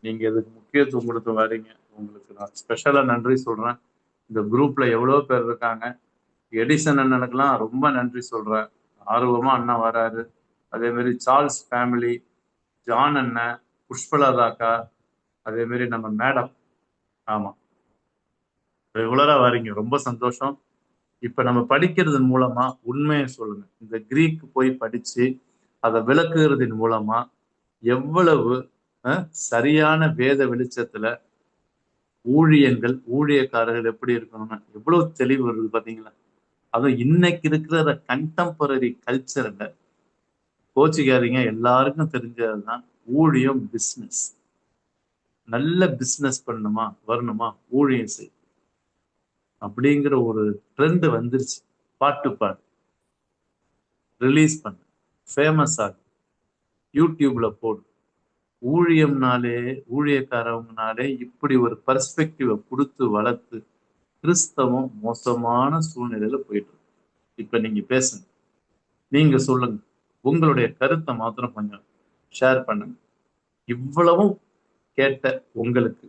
நீங்க இதுக்கு முக்கியத்துவம் கொடுத்து வரீங்க. உங்களுக்கு நான் ஸ்பெஷலா நன்றி சொல்றேன். இந்த குரூப்ல எவ்வளவு பேர் இருக்காங்க. எடிசன் அண்ணனுக்கெல்லாம் ரொம்ப நன்றி சொல்றேன். ஆர்வமா அண்ணா வராரு. அதே மாதிரி சார்ல்ஸ் ஃபேமிலி, ஜான் அண்ணன், புஷ்பலதாக்கா, அதே மாதிரி நம்ம மேடம். ஆமா, ரெகுலரா வரீங்க, ரொம்ப சந்தோஷம். இப்ப நம்ம படிக்கிறது மூலமா உண்மையை சொல்லுங்க. இந்த கிரீக் போய் படிச்சு அதை விளக்குகிறதின் மூலமா எவ்வளவு சரியான வேத வெளிச்சத்துல ஊழியங்கள், ஊழியக்காரர்கள் எப்படி இருக்கணும்னு எவ்வளவு தெளிவு வருது பாத்தீங்களா? அதுவும் இன்னைக்கு இருக்கிற கண்டெம்பரரி கல்ச்சர்ல கோச்சிக்காதீங்க, எல்லாருக்கும் தெரிஞ்சதுதான் ஊழியம் பிசினஸ். நல்ல பிசினஸ் பண்ணணுமா, வரணுமா, ஊழியம் செய் அப்படிங்கிற ஒரு ட்ரெண்ட் வந்துருச்சு. பாட்டு பாடு, ரிலீஸ் பண்ணு, ஃபேமஸ் ஆகு, யூடியூப்ல போடு. ஊழியம்னாலே, ஊழியக்காரவங்கனாலே இப்படி ஒரு பர்ஸ்பெக்டிவை கொடுத்து வளர்த்து கிறிஸ்தவம் மோசமான சூழ்நிலையில போயிட்டு இருக்கு. இப்ப நீங்க பேசுங்க, நீங்க சொல்லுங்க, உங்களுடைய கருத்தை மாத்திரம் கொஞ்சம் ஷேர் பண்ணுங்க. இவ்வளவும் கேட்ட உங்களுக்கு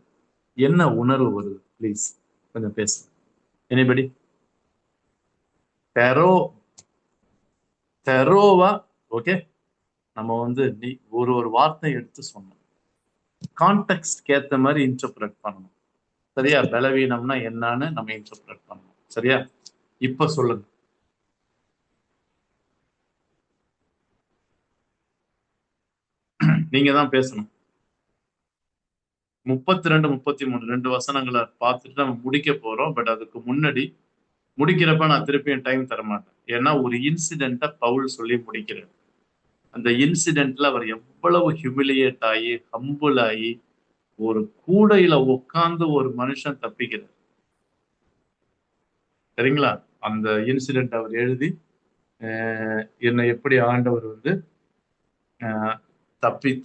என்ன உணர்வு வருது? ப்ளீஸ் கொஞ்சம் பேசுங்க. எனிபடி? தெரோவா? ஓகே, நம்ம நீ ஒரு வார்த்தை எடுத்து சொன்னோம், கான்டெக்ஸ்ட் ஏத்த மாதிரி இன்டர்பிரட் பண்ணணும். சரியா? பலவீனம்னா என்னன்னு நம்ம இன்டர்பிரட் பண்ணணும். சரியா? இப்ப சொல்லுங்க. நீங்க தான் பேசணும். 32, 33 2 வசனங்களை பார்த்துட்டு நம்ம முடிக்க போறோம். பட் அதுக்கு முன்னாடி முடிக்கிறப்ப நான் திருப்பியும் டைம் தர மாட்டேன். ஏன்னா ஒரு இன்சிடென்ட்டை பவுல் சொல்லி முடிக்கிறார். அந்த இன்சிடென்ட்ல அவர் எவ்வளவு ஹியூமிலியேட் ஆகி, ஹம்பிள் ஆகி, ஒரு கூடையில உட்கார்ந்து ஒரு மனுஷன் தப்பிக்கிறார். சரிங்களா? அந்த இன்சிடென்ட் அவர் எழுதி என்னை எப்படி ஆண்டவர்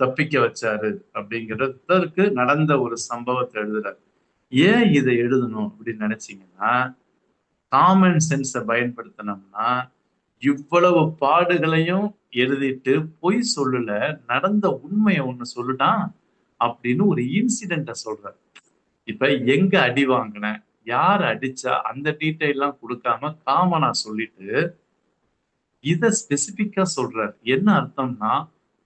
தப்பிக்க வச்சாரு அப்படிங்கிறதற்கு நடந்த ஒரு சம்பவத்தை எழுதுறாரு. ஏன் இதை எழுதணும் அப்படின்னு நினைச்சீங்கன்னா, காமன் சென்ஸை பயன்படுத்தினோம்னா, இவ்வளவு பாடுகளையும் எழுதிட்டு பொய் சொல்லல, நடந்த உண்மையை ஒண்ணு சொல்லுட்டான் அப்படின்னு ஒரு இன்சிடென்ட சொல்றாரு. இப்ப எங்க அடி வாங்கின, யார் அடிச்சா, அந்த டீட்டெயில் எல்லாம் கொடுக்காம காமனா சொல்லிட்டு இத ஸ்பெசிபிக்கா சொல்றாரு. என்ன அர்த்தம்னா,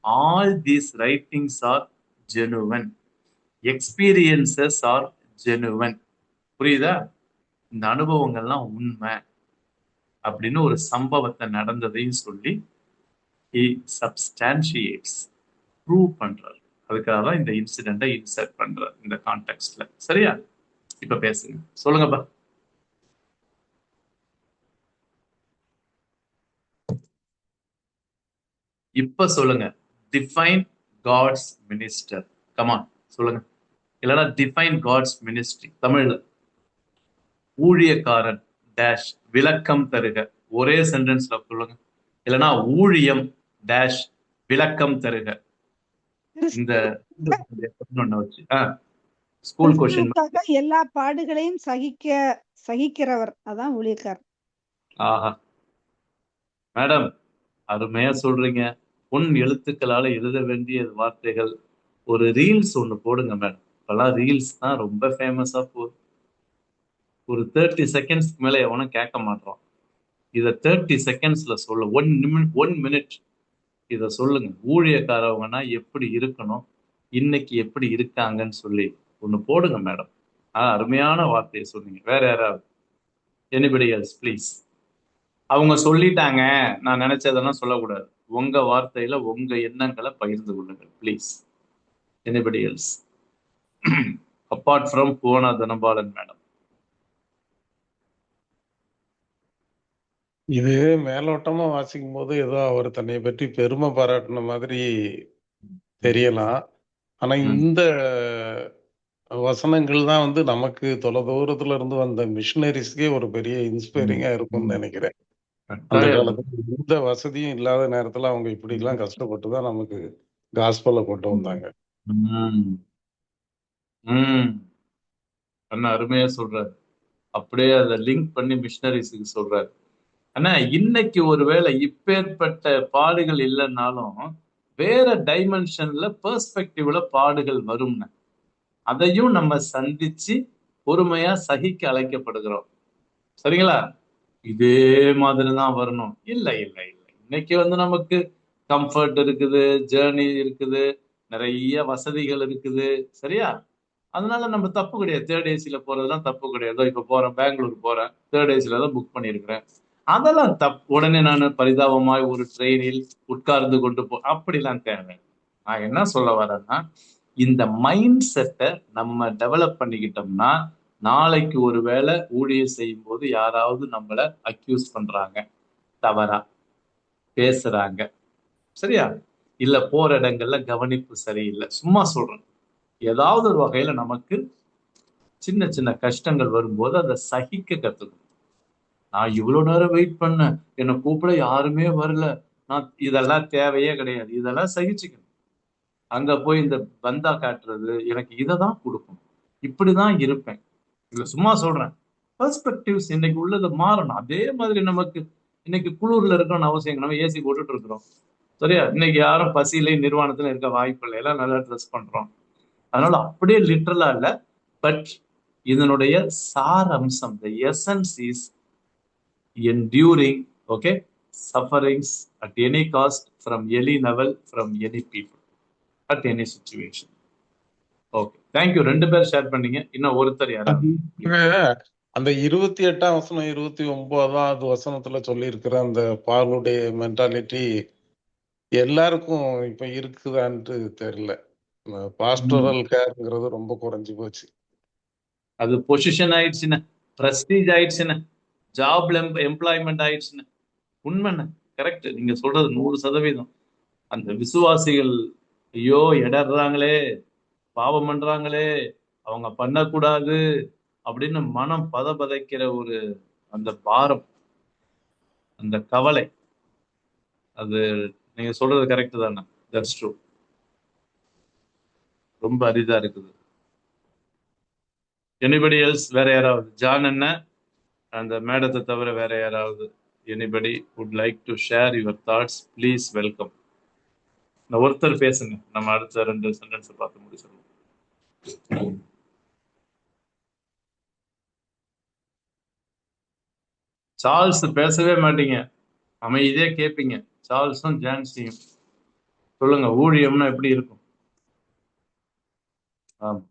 all these writings are genuine, experiences are genuine. புரியுதா? இந்த அனுபவங்கள்லாம் உண்மை அப்படின்னு ஒரு சம்பவத்தை நடந்ததையும் சொல்லி he substantiates, ப்ரூவ் பண்றாரு. அதுக்காக தான் இந்த இன்சிடென்ட்டை இன்சர்ட் பண்றாரு இந்த கான்டெக்ட்ல. சரியா? இப்ப பேசுங்க, சொல்லுங்கப்பா. இப்ப சொல்லுங்க. Define God's minister. கமான் சொல்லுங்க. இல்லைன்னா டிஃபைன் காட்ஸ் மினிஸ்ட்ரி. தமிழ்ல ஊழியக்காரன் டேஷ் விளக்கம் தருக. ஒரே சென்டென்ஸ்ல சொல்லுங்க. இல்லைன்னா ஊழியம் டேஷ் விளக்கம் தருக. இந்த வச்சு ஸ்கூல் கொஸ்டின். எல்லா பாடுகளையும் சகிக்கிறவர், அதான் ஊழியக்காரர். ஆஹா மேடம், அருமையா சொல்றீங்க. பொன் எழுத்துக்களால எழுத வேண்டிய வார்த்தைகள். ஒரு ரீல்ஸ் ஒண்ணு போடுங்க மேடம். இப்பெல்லாம் ரீல்ஸ் தான் ரொம்ப ஃபேமஸா போகுது. ஒரு 30 செகண்ட்ஸ்க்கு மேல எவனும் கேட்க மாட்டான். இத 30 செகண்ட்ஸ்ல சொல்ல, 1 மினிட் இத சொல்லுங்க. ஊழியக்காரவங்கன்னா எப்படி இருக்கணும், இன்னைக்கு எப்படி இருக்காங்கன்னு சொல்லி ஒண்ணு போடுங்க மேடம். அருமையான வார்த்தையை சொன்னீங்க. வேற யாராவது? Anybody else please. அவங்க சொல்லிட்டாங்க, நான் நினைச்சதெல்லாம் சொல்லக்கூடாது. உங்க வார்த்தையில உங்க எண்ணங்களை பகிர்ந்து கொள்ளுங்கள் please. Anybody else apart from Bhuvana Dhanapalan madam? இது மேலோட்டமா வாசிக்கும் போது ஏதோ அவர் தன்னை பற்றி பெருமை பாராட்டின மாதிரி தெரியலாம். ஆனா இந்த வசனங்கள் தான் நமக்கு தொலை தூரத்துல இருந்து வந்த மிஷினரிஸ்க்கே ஒரு பெரிய இன்ஸ்பைரிங்கா இருக்கும்னு நினைக்கிறேன். அந்த காலத்துல எந்த வசதியும் இல்லாத நேரத்துல அவங்க இப்படி எல்லாம் கஷ்டப்பட்டு தான் நமக்கு காஸ்பலை கொண்டு வந்தாங்க. அண்ணா அருமையா சொல்றாரு. அப்படியே அதை லிங்க் பண்ணி மிஷினரிஸுக்கு சொல்றாரு. ஆனா இன்னைக்கு ஒருவேளை இப்பேற்பட்ட பாடுகள் இல்லைன்னாலும் வேற டைமென்ஷன்ல பெர்ஸ்பெக்டிவ்ல பாடுகள் வரும்னு. அதையும் நம்ம சந்திச்சு பொறுமையா சகிக்க அழைக்கப்படுகிறோம். சரிங்களா? இதே மாதிரிதான் வரணும். இல்லை இல்லை இல்லை. இன்னைக்கு நமக்கு கம்ஃபர்ட் இருக்குது, ஜேர்னி இருக்குது, நிறைய வசதிகள் இருக்குது. சரியா? அதனால நம்ம தப்பு கிடையாது. தேர்ட் ஏசில போறதெல்லாம் தப்பு கிடையாது. இப்ப போறேன், பெங்களூர் போறேன், தேர்ட் ஏசில தான் புக் பண்ணியிருக்கிறேன். அதெல்லாம் தப்பு. உடனே நான் பரிதாபமாய் ஒரு ட்ரெயினில் உட்கார்ந்து கொண்டு அப்படிலாம் தேவை. நான் என்ன சொல்ல வரேன்னா, இந்த மைண்ட் செட்டை நம்ம டெவலப் பண்ணிக்கிட்டோம்னா, நாளைக்கு ஒரு வேளை ஊழியம் செய்யும் போது யாராவது நம்மள அக்யூஸ் பண்றாங்க, தவறா பேசுறாங்க, சரியா? இல்ல போற இடங்கள்ல கவனிப்பு சரியில்லை, சும்மா சொல்றேன். ஏதாவது ஒரு வகையில நமக்கு சின்ன சின்ன கஷ்டங்கள் வரும்போது அதை சகிக்க கத்துக்கணும். நான் இவ்வளவு நேரம் வெயிட் பண்ணேன், என்னை கூப்பிட யாருமே வரல, நான் இதெல்லாம் தேவையே கிடையாது. இதெல்லாம் சகிச்சுக்கணும். அங்க போய் இந்த பந்தா காட்டுறது எனக்கு இதை தான் கொடுக்கும், இப்படிதான் இருப்பேன். இல்ல சும்மா சொல்றேன். பெர்ஸ்பெக்டிவ்ஸ் இன்னைக்கு உள்ளது மாறணும். அதே மாதிரி நமக்கு இன்னைக்கு குளூர்ல இருக்கணும்னு அவசியம். நம்ம ஏசி போட்டுட்டு இருக்கிறோம், சரியா? இன்னைக்கு யாரும் பசியிலே நிர்வாணத்துல இருக்க வாய்ப்பு இல்லை, எல்லாம் நல்லா ட்ரெஸ் பண்றோம். அதனால அப்படியே லிட்டரலா இல்ல, பட் இதனுடைய சாரம்சம், the essence is enduring, okay, sufferings at any cost, from any level, from any people, at any situation. Okay, thank you. 2 பேர் ஷேர் பண்ணீங்க. இன்னும் ஒருத்தர் யாராவது? அந்த 28ஆம் வசனம் 29வது வசனத்துல சொல்லி இருக்கிற அந்த பாலுடைய மென்டாலிட்டி எல்லாருக்கும் இப்ப இருக்குதான்ட்டு தெரியல. பாஸ்டரல் கேர்ங்கிறது ரொம்ப குறைஞ்சு போச்சு. அது பொசிஷன் ஆயிடுச்சுன்னு, பிரஸ்டீஜ் ஆயிடுச்சுன்னு, ஜாப்ல எம்ப்ளாய்மெண்ட் ஆயிடுச்சுன்னு. உண்மைன்னு, கரெக்ட். நீங்க சொல்றது 100%. அந்த விசுவாசிகள் ஐயோ இடறாங்களே, பாவம் பண்றாங்களே, அவங்க பண்ணக்கூடாது அப்படின்னு மனம் பதைக்கிற ஒரு அந்த பாரம், அந்த கவலை, அது நீங்க சொல்றது கரெக்ட் தானே? That's true. ரொம்ப அரிதா இருக்குது. Anybody else? வேற யாராவது? ஜான் என்ன அந்த மேடத்தை தவிர வேற யாராவது? Anybody would like to share your thoughts? Please welcome. ஒருத்தர் பேசுங்க, நம்ம அடுத்த 2 சென்டென்ஸ் பார்த்து முடிச்சிடலாம். சார்ல்ஸ் பேசவே மாட்டீங்க, அமைதியா கேட்பீங்க. சார்ல்ஸும் ஜான்சியும் சொல்லுங்க, ஊழியம்னா எப்படி இருக்கும்? ஆமா,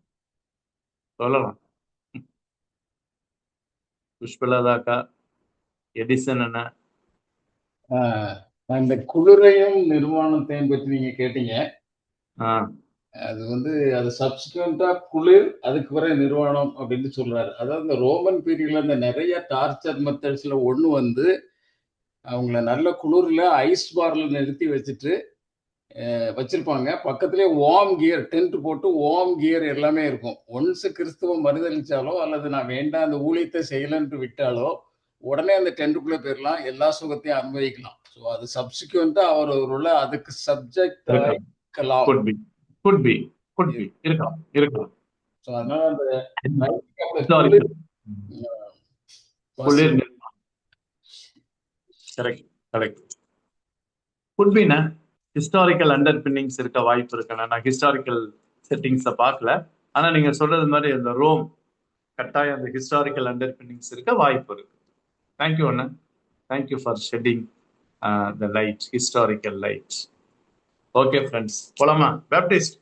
சொல்லலாம். புஷ்பலதாக்கா, எடிசன் என்ன? இந்த குளிரையும் நிர்வாணத்தையும் பற்றி நீங்க கேட்டீங்க. அது அது சப்சிக்வெண்டா குளிர், அதுக்கு பிறகு நிர்வாணம் அப்படின்னு சொல்றாரு. அதாவது இந்த ரோமன் பீரியட்ல இந்த நிறைய டார்ச்சர் மெத்தட்ஸ்ல ஒண்ணு அவங்கள நல்ல குளிர்ல ஐஸ் பார்ல நிறுத்தி வச்சிருப்பாங்க. பக்கத்திலே வார்ம் கியர் டென்ட் போட்டு வார்ம் கியர் எல்லாமே இருக்கும். ஒன்ஸ் கிறிஸ்துவம் மறுதளிச்சாலோ அல்லது நான் வேண்டாம் அந்த ஊழியத்தை செய்யலன்ட்டு விட்டாலோ உடனே அந்த டென்ட்டுக்குள்ள போயிடலாம், எல்லா சுகத்தையும் அனுபவிக்கலாம். ஸோ அது சப்சிக்வெண்டா அவர் ஒரு அதுக்கு சப்ஜெக்ட் இருக்கலாம். இருக்கலாம். ஸோ அதனால அந்த ஹிஸ்டாரிக்கல் அண்டர் பின்னிங்ஸ் இருக்க வாய்ப்பு இருக்கு. நான் ஹிஸ்டாரிக்கல் செட்டிங்ஸை பார்க்கல, ஆனா நீங்க சொல்றது மாதிரி அந்த ரோம் கட்டாயம் அந்த ஹிஸ்டாரிக்கல் அண்டர் பின்னிங்ஸ் இருக்க வாய்ப்பு இருக்கு. Thank you Anna, thank you for shedding the light, historical light. Okay friends, போலாமா? பேப்டிஸ்ட்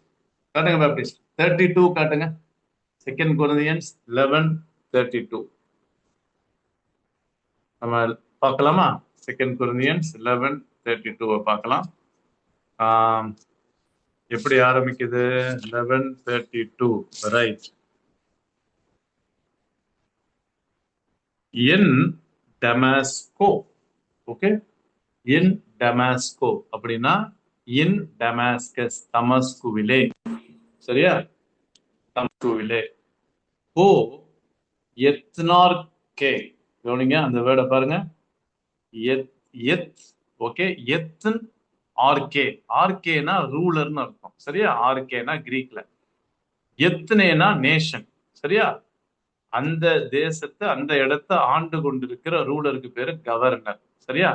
காட்டுங்க, பேப்டிஸ்ட் 32 காட்டுங்க. 2 Corinthians 11:32 நம்ம பார்க்கலாமா? 2 Corinthians 11:32 பார்க்கலாம். எப்படி ஆரம்பிக்குது? 11:32, ரைட். இன் டமாஸ்கோ, ஓகே, இன் டமாஸ்கோ அப்படின்னா இன் டமாஸ்கஸ், தமஸ்குவிலே, சரியா? தமஸ்குவிலே. ஓ எத்னார்கே, கவனிங்க அந்த வேர்டை பாருங்க. ஓகே, எத்தன் ஆர்கே. ஆர்கேனா ரூலர்னு அர்த்தம், சரியா? ஆர்கேனா கிரீக்ல, எத்தனேனா நேஷன், சரியா? அந்த தேசத்தை அந்த இடத்தை ஆண்டு கொண்டிருக்கிற ரூலருக்கு பேரு கவர்னர், சரியா?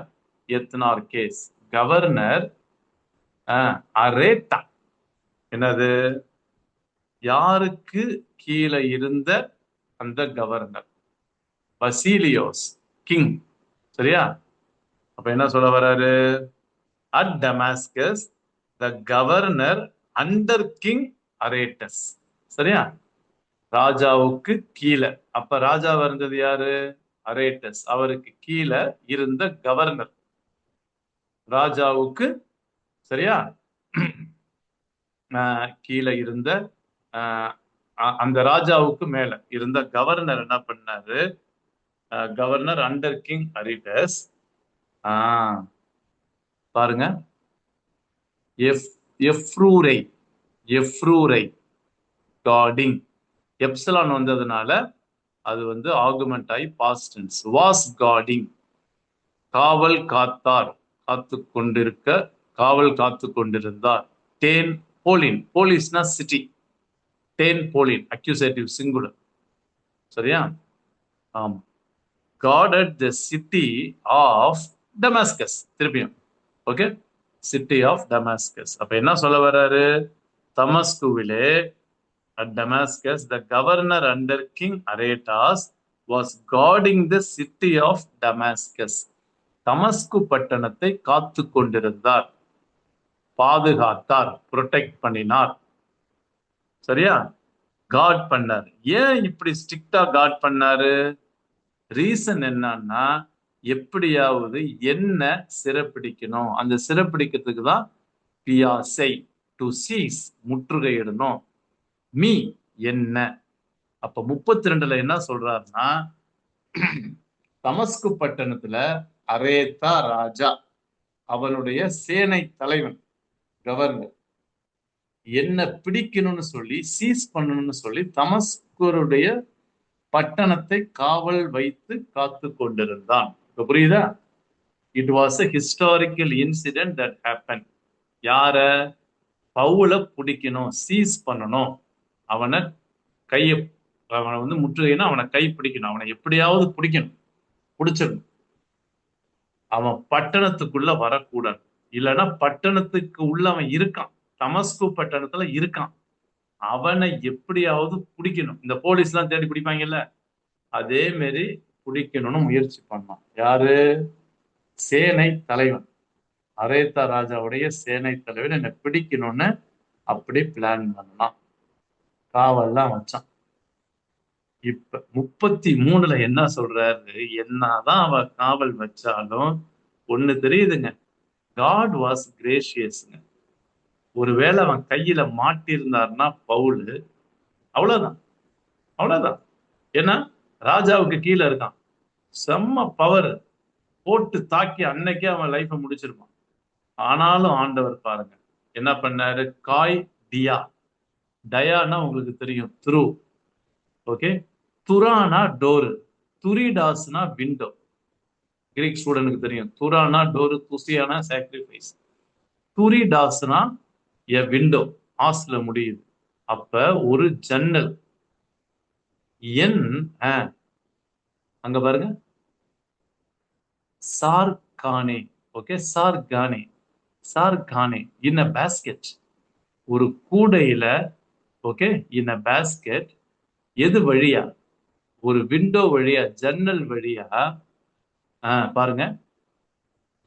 எத்னார்கேஸ், கவர்னர். அரேட்டா என்னது? யாருக்கு கீழே இருந்த அந்த கவர்னர்? பசீலியோஸ் கிங். சரியா? அப்ப என்ன சொல்ல வர்றாரு? At Damascus the governor under king Aretas. சரியா? ராஜாவுக்கு கீழே. அப்ப ராஜாவா இருந்தது யாரு? அரேட்டஸ். அவருக்கு கீழே இருந்த கவர்னர் ராஜாவுக்கு, சரியா, கீழே இருந்த அந்த ராஜாவுக்கு மேல இருந்த கவர்னர் என்ன பண்ணாரு? Governor under king Aretas. பாருங்க, எஃப்ரூரை கார்டிங். எப்சிலான் வந்ததுனால அது வந்து ஆகுமெண்ட் ஆகி பாஸ்ட் டென்ஸ். வாஸ் கார்டிங், காவல் காத்தார், காவல் காத்து கொண்டிருந்தார். டேன் போலின், போலீஸ்னா சிட்டி, டேன் போலின் அக்யூசேட்டிவ் சிங்குலர். சரியா? ஆமா. Guarded the city of Damascus. திருப்பியும் ஓகே, சிட்டி ஆஃப் டமாஸ்கஸ். அப்ப என்ன சொல்ல வர்றாரு? தமஸ்குவிலே at Damascus, the governor under King Aretas was guarding the city of Damascus. தமஸ்கு பட்டணத்தை காத்து கொண்டிருந்தார், பாதுகாத்தார், ப்ரொடெக்ட் பண்ணினார். சரியா? கார்ட் பண்ணார். ஏன் இப்படி ஸ்ட்ரிக்டா கார்ட் பண்ணாரு? ரீசன் என்னன்னா, எப்படியாவது என்ன சிறப்பிடிக்கணும். அந்த சிறப்பிடிக்கிறதுக்கு தான் பியாசை, டு சீஸ், முற்றுகையிடணும். மீ என்ன. அப்ப 32ல என்ன சொல்றாருன்னா, தமஸ்கு பட்டணத்துல அரேத்தா ராஜா, அவனுடைய சேனை தலைவன் கவர்னர், என்ன பிடிக்கணும்னு சொல்லி, சீஸ் பண்ணணும்னு சொல்லி தமஸ்குடைய பட்டணத்தை காவல் வைத்து காத்து கொண்டிருந்தான். இப்ப புரியுதா? It was a historical incident that happened. யார? பவுல பிடிக்கணும், சீஸ் பண்ணணும், அவனை வந்து முற்றுகைனா அவனை கை பிடிக்கணும், அவனை எப்படியாவது பிடிக்கணும், பிடிச்சிடணும். அவன் பட்டணத்துக்குள்ள வரக்கூடாது. இல்லைன்னா பட்டணத்துக்கு உள்ள அவன் இருக்கான், தமஸ்கு பட்டணத்துல இருக்கான், அவனை எப்படியாவது பிடிக்கணும். இந்த போலீஸ் எல்லாம் தேடி பிடிப்பாங்கல்ல, அதே மாதிரி பிடிக்கணும்னு முயற்சி பண்ணான். யாரு? சேனை தலைவன், அரேத்தா ராஜாவுடைய சேனை தலைவன் என்னை பிடிக்கணும்னு அப்படி பிளான் பண்ணான், காவல்லாம் வச்சான். இப்ப 33ல என்ன சொல்றாரு? என்னதான் அவ காவல் வச்சாலும் ஒண்ணு தெரியுதுங்க, காட் வாஸ் கிரேஷியஸ்ங்க. ஒருவேளை அவன் கையில மாட்டியிருந்தாருன்னா பவுல், அவ்வளவுதான். ஏன்னா ராஜாவுக்கு கீழே இருக்கான், செம்ம பவர், போட்டு தாக்கி அன்னைக்கே அவன் லைஃபை முடிச்சிருப்பான். ஆனாலும் ஆண்டவர் பாருங்க என்ன பண்ணாரு? காய் டியா, டயானா உங்களுக்கு தெரியும், த்ரூ. ஓகே, துரானா டோரு, துரிடாஸ்னா விண்டோ. கிரீக் ஸ்டூடெண்ட்க்கு தெரியும், துரானா டோரு, துசியானா சாக்ரிஃபைஸ், துரிடாஸ்னா எ விண்டோ, ஆஸ்ல முடியுது. அப்ப ஒரு ஜன்னல், என் அங்க பாருங்க, சார்கானே. ஓகே, சார்கானே இன் அ பாஸ்கெட், ஒரு கூடையில. ஓகே, இன் அ பாஸ்கெட். எது வழியா? ஒரு விண்டோ வழியா, ஜன்னல் வழியா. பாருங்க,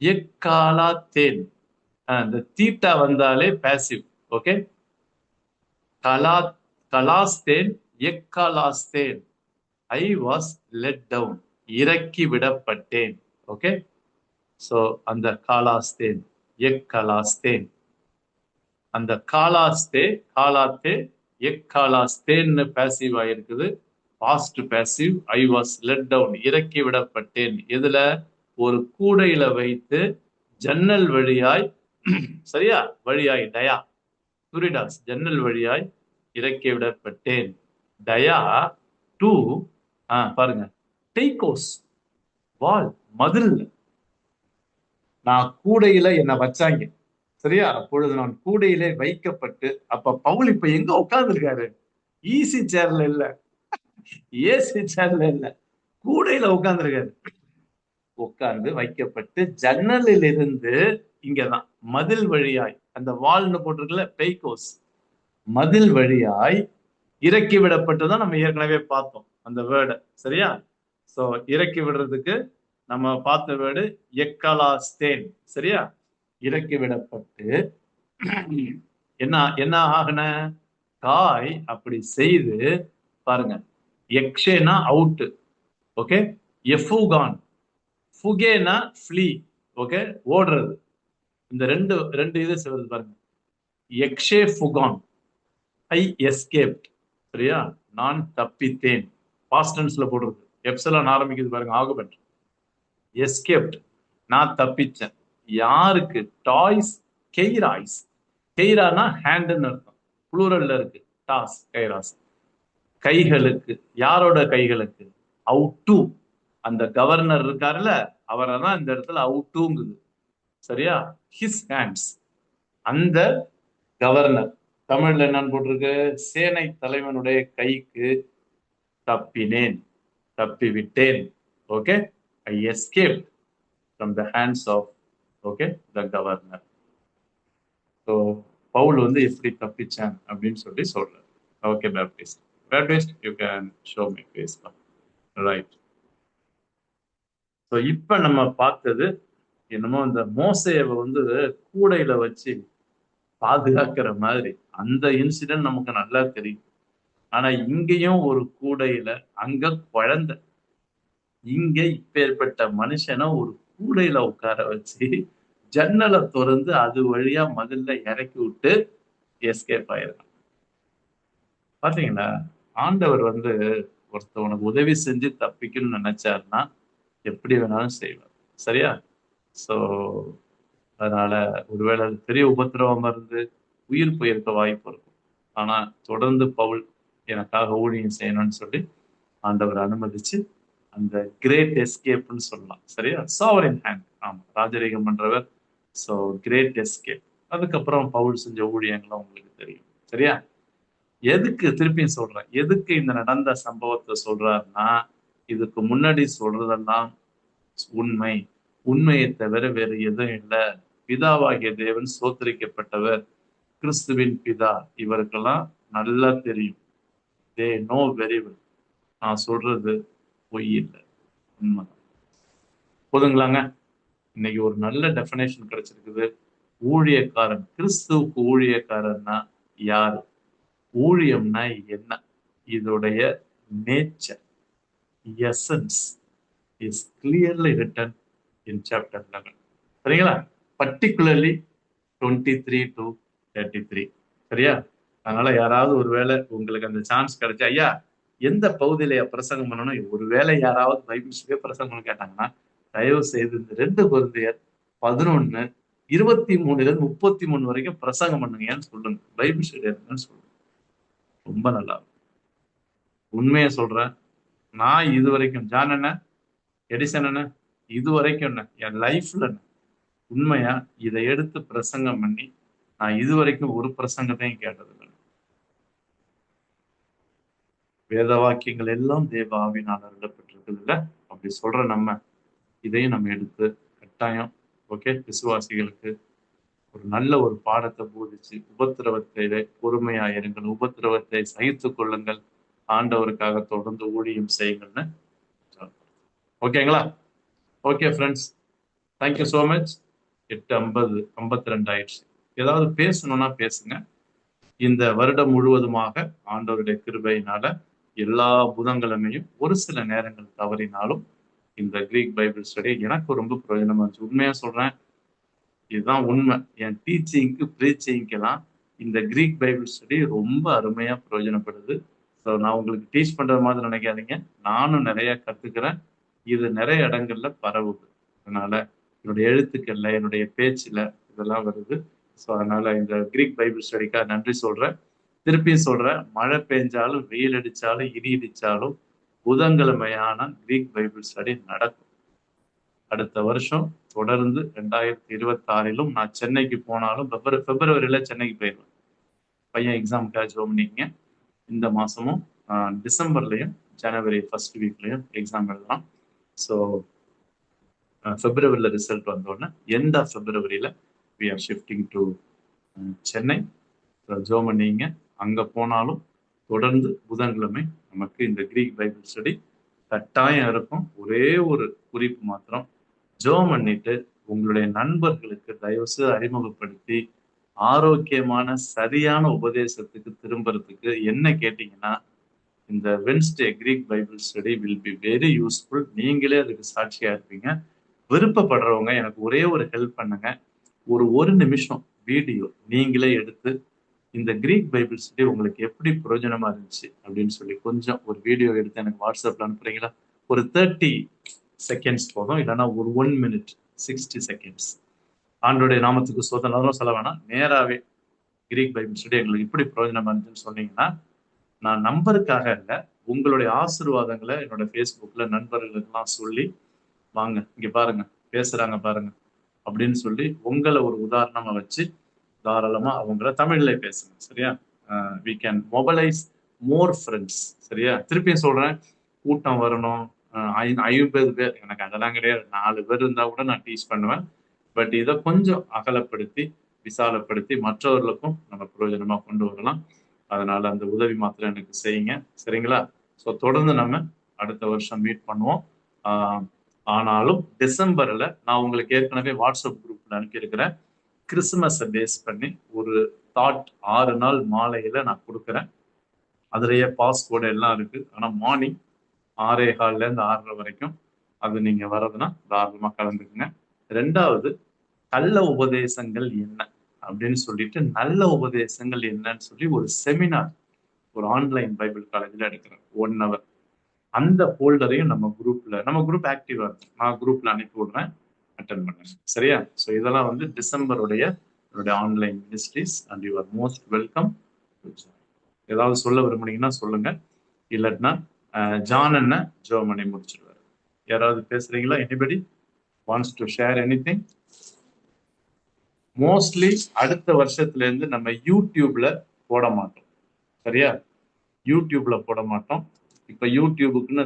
எக்காலா தேன். இந்த தீட்டா வந்தாலே பாசிவ். ஓகே, கலாஸ்தேன், எக்காலாஸ்தேன், ஐ வாஸ் லெட் டவுன், இறக்கி விடப்பட்டேன். ஓகே, சோ அந்த காலாஸ்தேன், எக்காலாஸ்தேன், அந்த காலாத்தே, எக்காலாஸ்தேன்னு பாசிவ் ஆயிருக்குது, past passive. I was let down, இறக்கி விடப்பட்டேன். எதுல? ஒரு கூடையில வைத்து ஜன்னல் வழியாய், சரியா, வழியாய், டயா, துரிடாஸ், ஜன்னல் வழியாய் இறக்கி விடப்பட்டேன். டயா டு, பாருங்க, டெய்கோஸ், வால், மதில். நான் கூடையில என்ன வச்சாங்க, சரியா, அப்பொழுது நான் கூடையிலே வைக்கப்பட்டு. அப்ப பவுல் இப்ப எங்க உட்கார்ந்து இருக்காரு? ஈசி சேர்ல இல்ல, ஏசி சேர்ல இல்ல, கூடையில உட்கார்ந்து இருக்காரு. உட்கார்ந்து வைக்கப்பட்டு ஜன்னலில் இருந்து, இங்கதான் மதில் வழியாய், அந்த வால்னு போட்டிருக்குல்ல, பெய்கோஸ், மதில் வழியாய் இறக்கி விடப்பட்டுதான் நம்ம ஏற்கனவே பார்த்தோம் அந்த வேர்டை. சரியா? சோ இறக்கி விடுறதுக்கு நம்ம பார்த்த வேர்டு எக்கலாஸ்தேன். சரியா? இறக்கி விடப்பட்டு என்ன ஆகுன காய் அப்படி செய்து பாருங்க. எக்ஷேனா அவுட், ஓகே. எஃபுகான், ஃபுகேனா ஃப்ளீ, ஓகே, ஓடுறது. இந்த ரெண்டு இது செய்வது பாருங்க. எக்ஷே ஃபுகான், ஐ எஸ்கேப்ட். சரியா? நான் தப்பித்தேன். பாஸ்ட் டென்ஸ்ல போடுறது. எப்சலான் ஆரம்பிக்குது பாருங்க, ஆகுமெண்ட். எஸ்கேப்ட், நான் தப்பிச்சேன். யாருக்கு? டாய்ஸ் கெய்ராய்ஸ். கெய்ரானா ஹேண்டுன்னு அர்த்தம், ப்ளூரல்ல இருக்கு. டாஸ் கைராஸ், கைகளுக்கு. யாரோட கைகளுக்கு? அவுட்டு, அந்த கவர்னர் இருக்காருல்ல, அவரை தான் இந்த இடத்துல அவுட்டுங்குது. சரியா? ஹிஸ் ஹேண்ட்ஸ், அந்த கவர்னர். தமிழ்ல என்னன்னு போட்டிருக்கு? சேனை தலைவனுடைய கைக்கு தப்பினேன், தப்பி விட்டேன். Okay, I escaped from the hands of, okay, the governor. So Paul வந்து எப்படி தப்பிச்சான் அப்படின்னு சொல்லி சொல்றாரு. Okay, baptist you can show me face. Right. So இப்ப நம்ம பார்த்தது என்னமோ இந்த மோசேவை வந்து கூடையில வச்சு பாதுகாக்கிற மாதிரி அந்த இன்சிடென்ட் நமக்கு நல்லா தெரியும். ஆனா இங்கேயும் ஒரு கூடையில, அங்க குழந்தை, இங்க இப்பேற்பட்ட மனுஷனை ஒரு கூடையில உட்கார வச்சு ஜன்னலை திறந்து அது வழியா மதில்ல இறக்கி விட்டு எஸ்கேப் ஆயிருக்கான். பாத்தீங்களா? ஆண்டவர் வந்து ஒருத்தவனுக்கு உதவி செஞ்சு தப்பிக்கணும்னு நினைச்சாருன்னா எப்படி வேணாலும் செய்வார். சரியா? சோ அதனால ஒருவேளை அது பெரிய உபத்திரவமா இருந்து உயிர் போயிருக்க வாய்ப்பு இருக்கும். ஆனா தொடர்ந்து பவுல் எனக்காக ஊழியம் செய்யணும்னு சொல்லி ஆண்டவர் அனுமதிச்சு அந்த கிரேட் எஸ்கேப்னு சொல்லலாம். சரியா? Sovereign hand. ஆமா, ராஜரீகம் பண்றவர். So great escape. அதுக்கப்புறம் பவுல் செஞ்ச ஊழியங்களும் உங்களுக்கு தெரியும். சரியா? எதுக்கு திருப்பியும் சொல்றேன், எதுக்கு இந்த நடந்த சம்பவத்தை சொல்றாருன்னா, இதுக்கு முன்னாடி சொல்றதெல்லாம் உண்மை. உண்மையை தவிர வேறு எதுவும் இல்லை. பிதாவாகிய தேவன் சோத்தரிக்கப்பட்டவர், கிறிஸ்துவின் பிதா. இவருக்கெல்லாம் நல்லா தெரியும். They know very well. நான் சொல்றது பொய் இல்லை, உண்மைதான். போதுங்களாங்க? இன்னைக்கு ஒரு நல்ல டெஃபினேஷன் கிடைச்சிருக்குது. ஊழியக்காரன், கிறிஸ்துவுக்கு ஊழியக்காரன்னா யாரு? ஊழியம்னா என்ன? இதோடைய nature, essence is clearly written in chapter 11. சரிங்களா? Particularly 23 to 33. சரியா? அதனால யாராவது ஒருவேளை உங்களுக்கு அந்த சான்ஸ் கிடைச்சா, ஐயா எந்த பகுதியில பிரசங்கம் பண்ணணும், ஒருவேளை யாராவது பைபிள் பிரசங்கம் கேட்டாங்கன்னா தயவு செய்து இந்த 2 கொரிந்தியர் 11 23 33 வரைக்கும் பிரசங்கம் பண்ணுங்கன்னு சொல்லுங்க. பைபிள் ஸ்டடி எடுங்கன்னு சொல்லுங்க. ரொம்ப நல்லா இருக்கும். உண்மையை சொல்றேன். நான் இது வரைக்கும் ஜான் என்ன, எடிசன் என்ன, இது வரைக்கும் என்ன, என் லைஃப்ல உண்மையா இதை எடுத்து பிரசங்கம் பண்ணி நான் இது வரைக்கும் ஒரு பிரசங்கத்தையும் கேட்டது இல்லை. வேத வாக்கியங்கள் எல்லாம் தேவ ஆவியினால் அருளப்பட்டிருக்குது இல்ல? அப்படி சொல்ற நம்ம இதையும் நம்ம எடுத்து கட்டாயம், ஓகே, விசுவாசிகளுக்கு ஒரு நல்ல ஒரு பாடத்தை போதிச்சு, உபத்திரவத்தை பொறுமையாயிருங்கள், உபத்திரவத்தை சகித்துக் கொள்ளுங்கள், ஆண்டவருக்காக தொடர்ந்து ஊழியம் செய்யுங்கள்னு. ஓகேங்களா? Okay friends, thank you so much. 8:52 ஆயிடுச்சு. ஏதாவது பேசணும்னா பேசுங்க. இந்த வருடம் முழுவதுமாக ஆண்டவருடைய கிருபையினால எல்லா புதன்கிழமையும் ஒரு சில நேரங்கள் தவறினாலும் இந்த கிரீக் பைபிள் ஸ்டடி எனக்கு ரொம்ப பிரயோஜனமா இருந்துச்சு. உண்மையா சொல்றேன், இதுதான் உண்மை. என் டீச்சிங்க்கு, ப்ரீச்சிங்க்கெல்லாம் இந்த கிரீக் பைபிள் ஸ்டடி ரொம்ப அருமையா பிரயோஜனப்படுது. ஸோ நான் உங்களுக்கு டீச் பண்ற மாதிரி நினைக்காதீங்க, நானும் நிறைய கத்துக்கிறேன். இது நிறைய இடங்கள்ல பரவுது. அதனால என்னுடைய எழுத்துக்கள்ல, என்னுடைய பேச்சுல இதெல்லாம் வருது. ஸோ அதனால இந்த கிரீக் பைபிள் ஸ்டடிக்காக நன்றி சொல்றேன். திருப்பியும் சொல்றேன், மழை பெஞ்சாலும் வெயில் அடிச்சாலும் இடி இடிச்சாலும் புதன்கிழமையான கிரீக் பைபிள் ஸ்டடி நடக்கும். அடுத்த வருஷம் தொடர்ந்து 2026 நான் சென்னைக்கு போனாலும் பிப்ரவரியில சென்னைக்கு போயிடுவேன். பையன் எக்ஸாமுக்காக ஜோம் பண்ணிங்க. இந்த மாசமும் டிசம்பர்லயும் ஜனவரி ஃபர்ஸ்ட் வீக்லயும் எக்ஸாம் எழுதலாம். ஸோ பிப்ரவரியில் ரிசல்ட் வந்தோடனே எண்ட் ஆஃப் பிப்ரவரியில we are shifting to Chennai. ஜோம் பண்ணிங்க. அங்க போனாலும் தொடர்ந்து புதன்கிழமை நமக்கு இந்த கிரீக் பைபிள் ஸ்டடி கட்டாயம் இருக்கும். ஒரே ஒரு குறிப்பு மாத்திரம், ஜெபம் பண்ணிட்டு உங்களுடைய நண்பர்களுக்கு தயவுசெய்து அறிமுகப்படுத்தி ஆரோக்கியமான சரியான உபதேசத்துக்கு திரும்புறதுக்கு என்ன கேட்டீங்கன்னா, இந்த Wednesday Greek Bible study will be very useful. நீங்களே அதுக்கு சாட்சியா இருப்பீங்க. விருப்பப்படுறவங்க எனக்கு ஒரே ஒரு ஹெல்ப் பண்ணுங்க. ஒரு நிமிஷம் வீடியோ நீங்களே எடுத்து இந்த கிரீக் பைபிள் ஸ்டடி உங்களுக்கு எப்படி பிரயோஜனமா இருந்துச்சு அப்படின்னு சொல்லி கொஞ்சம் ஒரு வீடியோ எடுத்து எனக்கு வாட்ஸ்அப்ல அனுப்புறீங்களா? ஒரு 30 செகண்ட்ஸ் போதும், இல்லைன்னா ஒரு 1 minute 60 செகண்ட்ஸ். ஆண்டோடைய நாமத்துக்கு சோதனை சொல்ல வேணாம், நேராவே கிரீக் பைபிள் ஸ்டடி எங்களுக்கு இப்படி பிரயோஜனமா இருந்துச்சுன்னு சொன்னீங்கன்னா, நான் நம்பருக்காக இல்லை, உங்களுடைய ஆசீர்வாதங்களை என்னோட ஃபேஸ்புக்ல நண்பர்களுக்கெல்லாம் சொல்லி, வாங்க இங்க பாருங்க பேசுறாங்க பாருங்க அப்படின்னு சொல்லி உங்களை ஒரு உதாரணமா வச்சு தாராளமா அவங்கள தமிழ்ல பேசுங்க. சரியா? We can mobilise more friends. சரியா? திருப்பியும் சொல்றேன், கூட்டம் வரணும், 50 பேர், எனக்கு அதெல்லாம் கிடையாது. 4 பேர் இருந்தா கூட நான் டீச் பண்ணுவேன். பட் இதை கொஞ்சம் அகலப்படுத்தி விசாலப்படுத்தி மற்றவர்களுக்கும் நம்ம பிரயோஜனமா கொண்டு வரலாம். அதனால அந்த உதவி மாத்திரம் எனக்கு செய்யுங்க. சரிங்களா? ஸோ தொடர்ந்து நம்ம அடுத்த வருஷம் மீட் பண்ணுவோம். ஆனாலும் டிசம்பர்ல நான் உங்களுக்கு ஏற்கனவே வாட்ஸ்அப் குரூப்ல அனுப்பியிருக்கிறேன். கிறிஸ்துமஸை பேஸ் பண்ணி ஒரு தாட் 6 நாள் மாலையில நான் கொடுக்குறேன். அதுலயே பாஸ்கோடு எல்லாம் இருக்கு. ஆனா மார்னிங் 6:15 6:30 வரைக்கும் அது நீங்க வர்றதுன்னா தாராளமா கலந்துக்குங்க. 2வது, கள்ள உபதேசங்கள் என்ன அப்படின்னு சொல்லிட்டு நல்ல உபதேசங்கள் என்னன்னு சொல்லி ஒரு செமினார் ஒரு ஆன்லைன் பைபிள் காலேஜ்ல எடுக்கிறேன் 1 hour. அந்த ஃபோல்டரையும் நம்ம குரூப் ஆக்டிவா இருக்கும், நான் குரூப்ல அனுப்பி விடுறேன், அட்டென்ட் பண்ணுங்க. சரியா? ஸோ இதெல்லாம் வந்து டிசம்பருடைய online ministries and you are most welcome. ஏதாவது சொல்ல விரும்புனீங்கன்னா சொல்லுங்க, இல்லைன்னா ஜான் அண்ணன் ஜெபம் பண்ணி முடிச்சிடுவாரு. யாராவது பேசுறீங்களா? Anybody wants to share anything? Mostly அடுத்த வருஷத்துல இருந்து நம்ம யூடியூப்ல போட மாட்டோம். சரியா? யூடியூப்ல போட மாட்டோம். இப்ப யூடியூபுக்குன்னு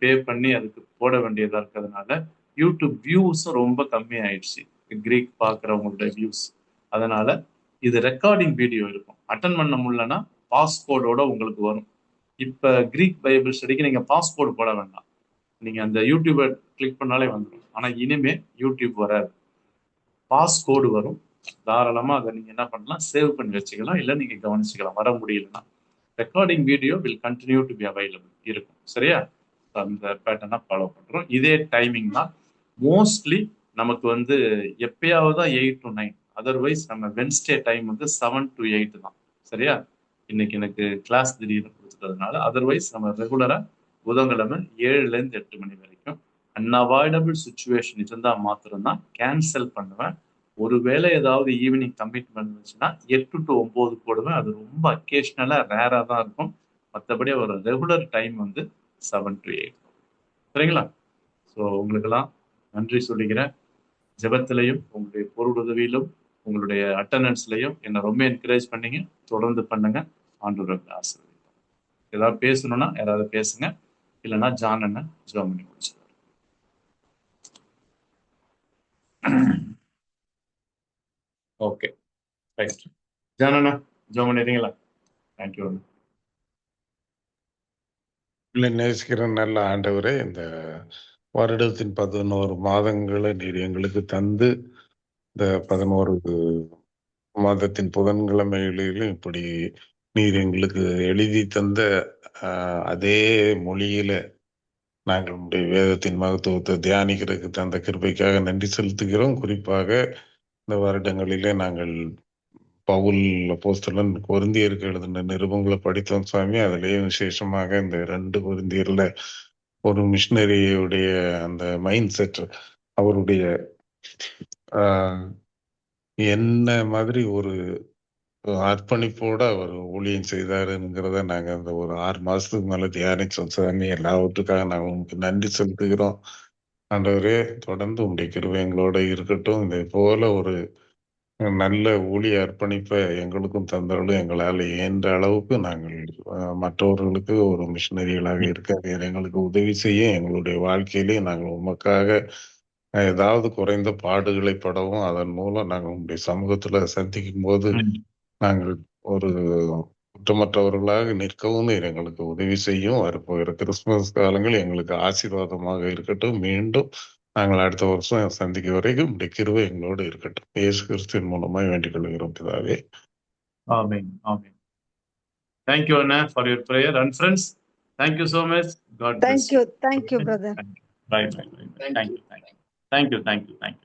பே பண்ணி அதுக்கு போட வேண்டியதா இருக்கிறதுனால யூடியூப் வியூஸும் ரொம்ப கம்மி ஆயிடுச்சு, கிரீக் பார்க்குறவங்களோட வியூஸ். அதனால இது ரெக்கார்டிங் வீடியோ இருக்கும். அட்டன் பண்ண முடியலன்னா பாஸ்போர்ட்டோட உங்களுக்கு வரும். இப்ப கிரீக் பைபிள் ஸ்டடிக்கு நீங்க பாஸ்போர்ட் போட வேண்டாம், நீங்க அந்த யூடியூபை கிளிக் பண்ணாலே வந்துடும். ஆனா இனிமே யூடியூப் வராது, பாஸ்கோடு வரும். தாராளமா அதை நீங்க என்ன பண்ணலாம், சேவ் பண்ணி வச்சுக்கலாம், இல்லை நீங்க கவனிச்சுக்கலாம். வர முடியலன்னா recording video will continue to be available இருக்கும். சரியா? அந்த பேட்டர்னா ஃபாலோ பண்றோம். இதே டைமிங் தான். மோஸ்ட்லி நமக்கு வந்து எப்பயாவது தான் 8 to 9, அதர்வைஸ் நம்ம வென்ஸ்டே டைம் வந்து 7 to 8 தான். சரியா? இன்னைக்கு எனக்கு கிளாஸ் திடீர்னு கொடுத்துட்டதுனால, அதர்வைஸ் நம்ம ரெகுலரா புதன்கிழமை 7ல இருந்து 8 மணி வரைக்கும். அன்அவாய்டபிள் சுச்சுவேஷன் இருந்தா மாத்திரம்தான் கேன்சல் பண்ணுவேன். ஒருவேளை ஏதாவது ஈவினிங் கமிட்மெண்ட் இருந்துச்சுன்னா 8 to 9 போடுவேன். அது ரொம்ப அக்கேஷனலா ரேரா தான் இருக்கும். மற்றபடி ஒரு ரெகுலர் டைம் வந்து 7 to 8. சரிங்களா? ஸோ உங்களுக்கெல்லாம் நன்றி சொல்லிக்கிறேன். ஜெபத்திலையும் உங்களுடைய பொருள் உதவியிலும் உங்களுடைய அட்டண்டன்ஸ்லையும் என்னை ரொம்ப என்கரேஜ் பண்ணீங்க. தொடர்ந்து பண்ணுங்க. ஆண்டவருக்கு ஆசீர்வதிப்பார். ஏதாவது பேசணும்னா யாராவது பேசுங்க, இல்லைன்னா ஜான் அண்ணன் ஜெபம் பண்ணி முடிச்சுருவார். Okay, right. ஜான் அண்ணா ஜெபம் பண்ணிடுறீங்களா? தேங்க்யூ. இல்லை, நேசிக்கிற நல்ல ஆண்டவரே, இந்த வருடத்தின் 11 மாதங்களை நீர் எங்களுக்கு தந்து, இந்த 11 மாதத்தின் புதன்கிழமைகளிலும் இப்படி நீர் எங்களுக்கு எழுதி தந்த அதே மொழியில நாங்கள் உடைய வேதத்தின் மகத்துவத்தை தியானிக்கிறதுக்கு தந்த கிருபைக்காக நன்றி செலுத்துகிறோம். குறிப்பாக இந்த வருடங்களிலே நாங்கள் பவுல் அப்போஸ்தலன் கொரிந்தியருக்கு எழுதின நிருபங்களை படித்தோம் சுவாமி. அதுலேயே விசேஷமாக இந்த 2 கொரிந்தியர்ல ஒரு மிஷினரியுடைய அந்த மைண்ட் செட், அவருடைய என்ன மாதிரி ஒரு அர்ப்பணிப்போட அவர் ஊழியம் செய்தாருங்கிறத நாங்க அந்த ஒரு 6 மாசத்துக்கு மேல தியானிச்சோம் சாமி. எல்லாவற்றுக்காக நாங்கள் உங்களுக்கு நன்றி செலுத்துகிறோம். ஆண்டவரே, தொடர்ந்து உங்களுடைய கிருபை எங்களோட இருக்கட்டும். இதே போல ஒரு நல்ல ஊழிய அர்ப்பணிப்பை எங்களுக்கும் தந்தவர்களும் எங்களால் இயன்ற அளவுக்கு நாங்கள் மற்றவர்களுக்கு ஒரு மிஷினரிகளாக இருக்க எங்களுக்கு உதவி செய்ய, எங்களுடைய வாழ்க்கையிலே நாங்கள் உமக்காக ஏதாவது குறைந்த பாடுகளை படவும், அதன் மூலம் நாங்கள் உங்களுடைய சமூகத்துல சந்திக்கும் போது நாங்கள் ஒரு குற்றமற்றவர்களாக நிற்கவும் நீர் எங்களுக்கு உதவி செய்யும். வரப்போகிற கிறிஸ்துமஸ் காலங்கள் எங்களுக்கு ஆசீர்வாதமாக இருக்கட்டும். மீண்டும் நாங்கள் அடுத்த வருஷம் சந்திக்க வரைக்கும் உம்முடைய கிருபை எங்களோடு இருக்கட்டும். இயேசு கிறிஸ்துவின் மூலமாய் வேண்டிக் கொள்கிறோம் பிதாவே. Amen. Amen. Thank you, Anna, for your prayer. And friends, thank you so much. God bless Thank you, brother. Bye. Thank you. Thank you. Thank you. Thank you. Thank you.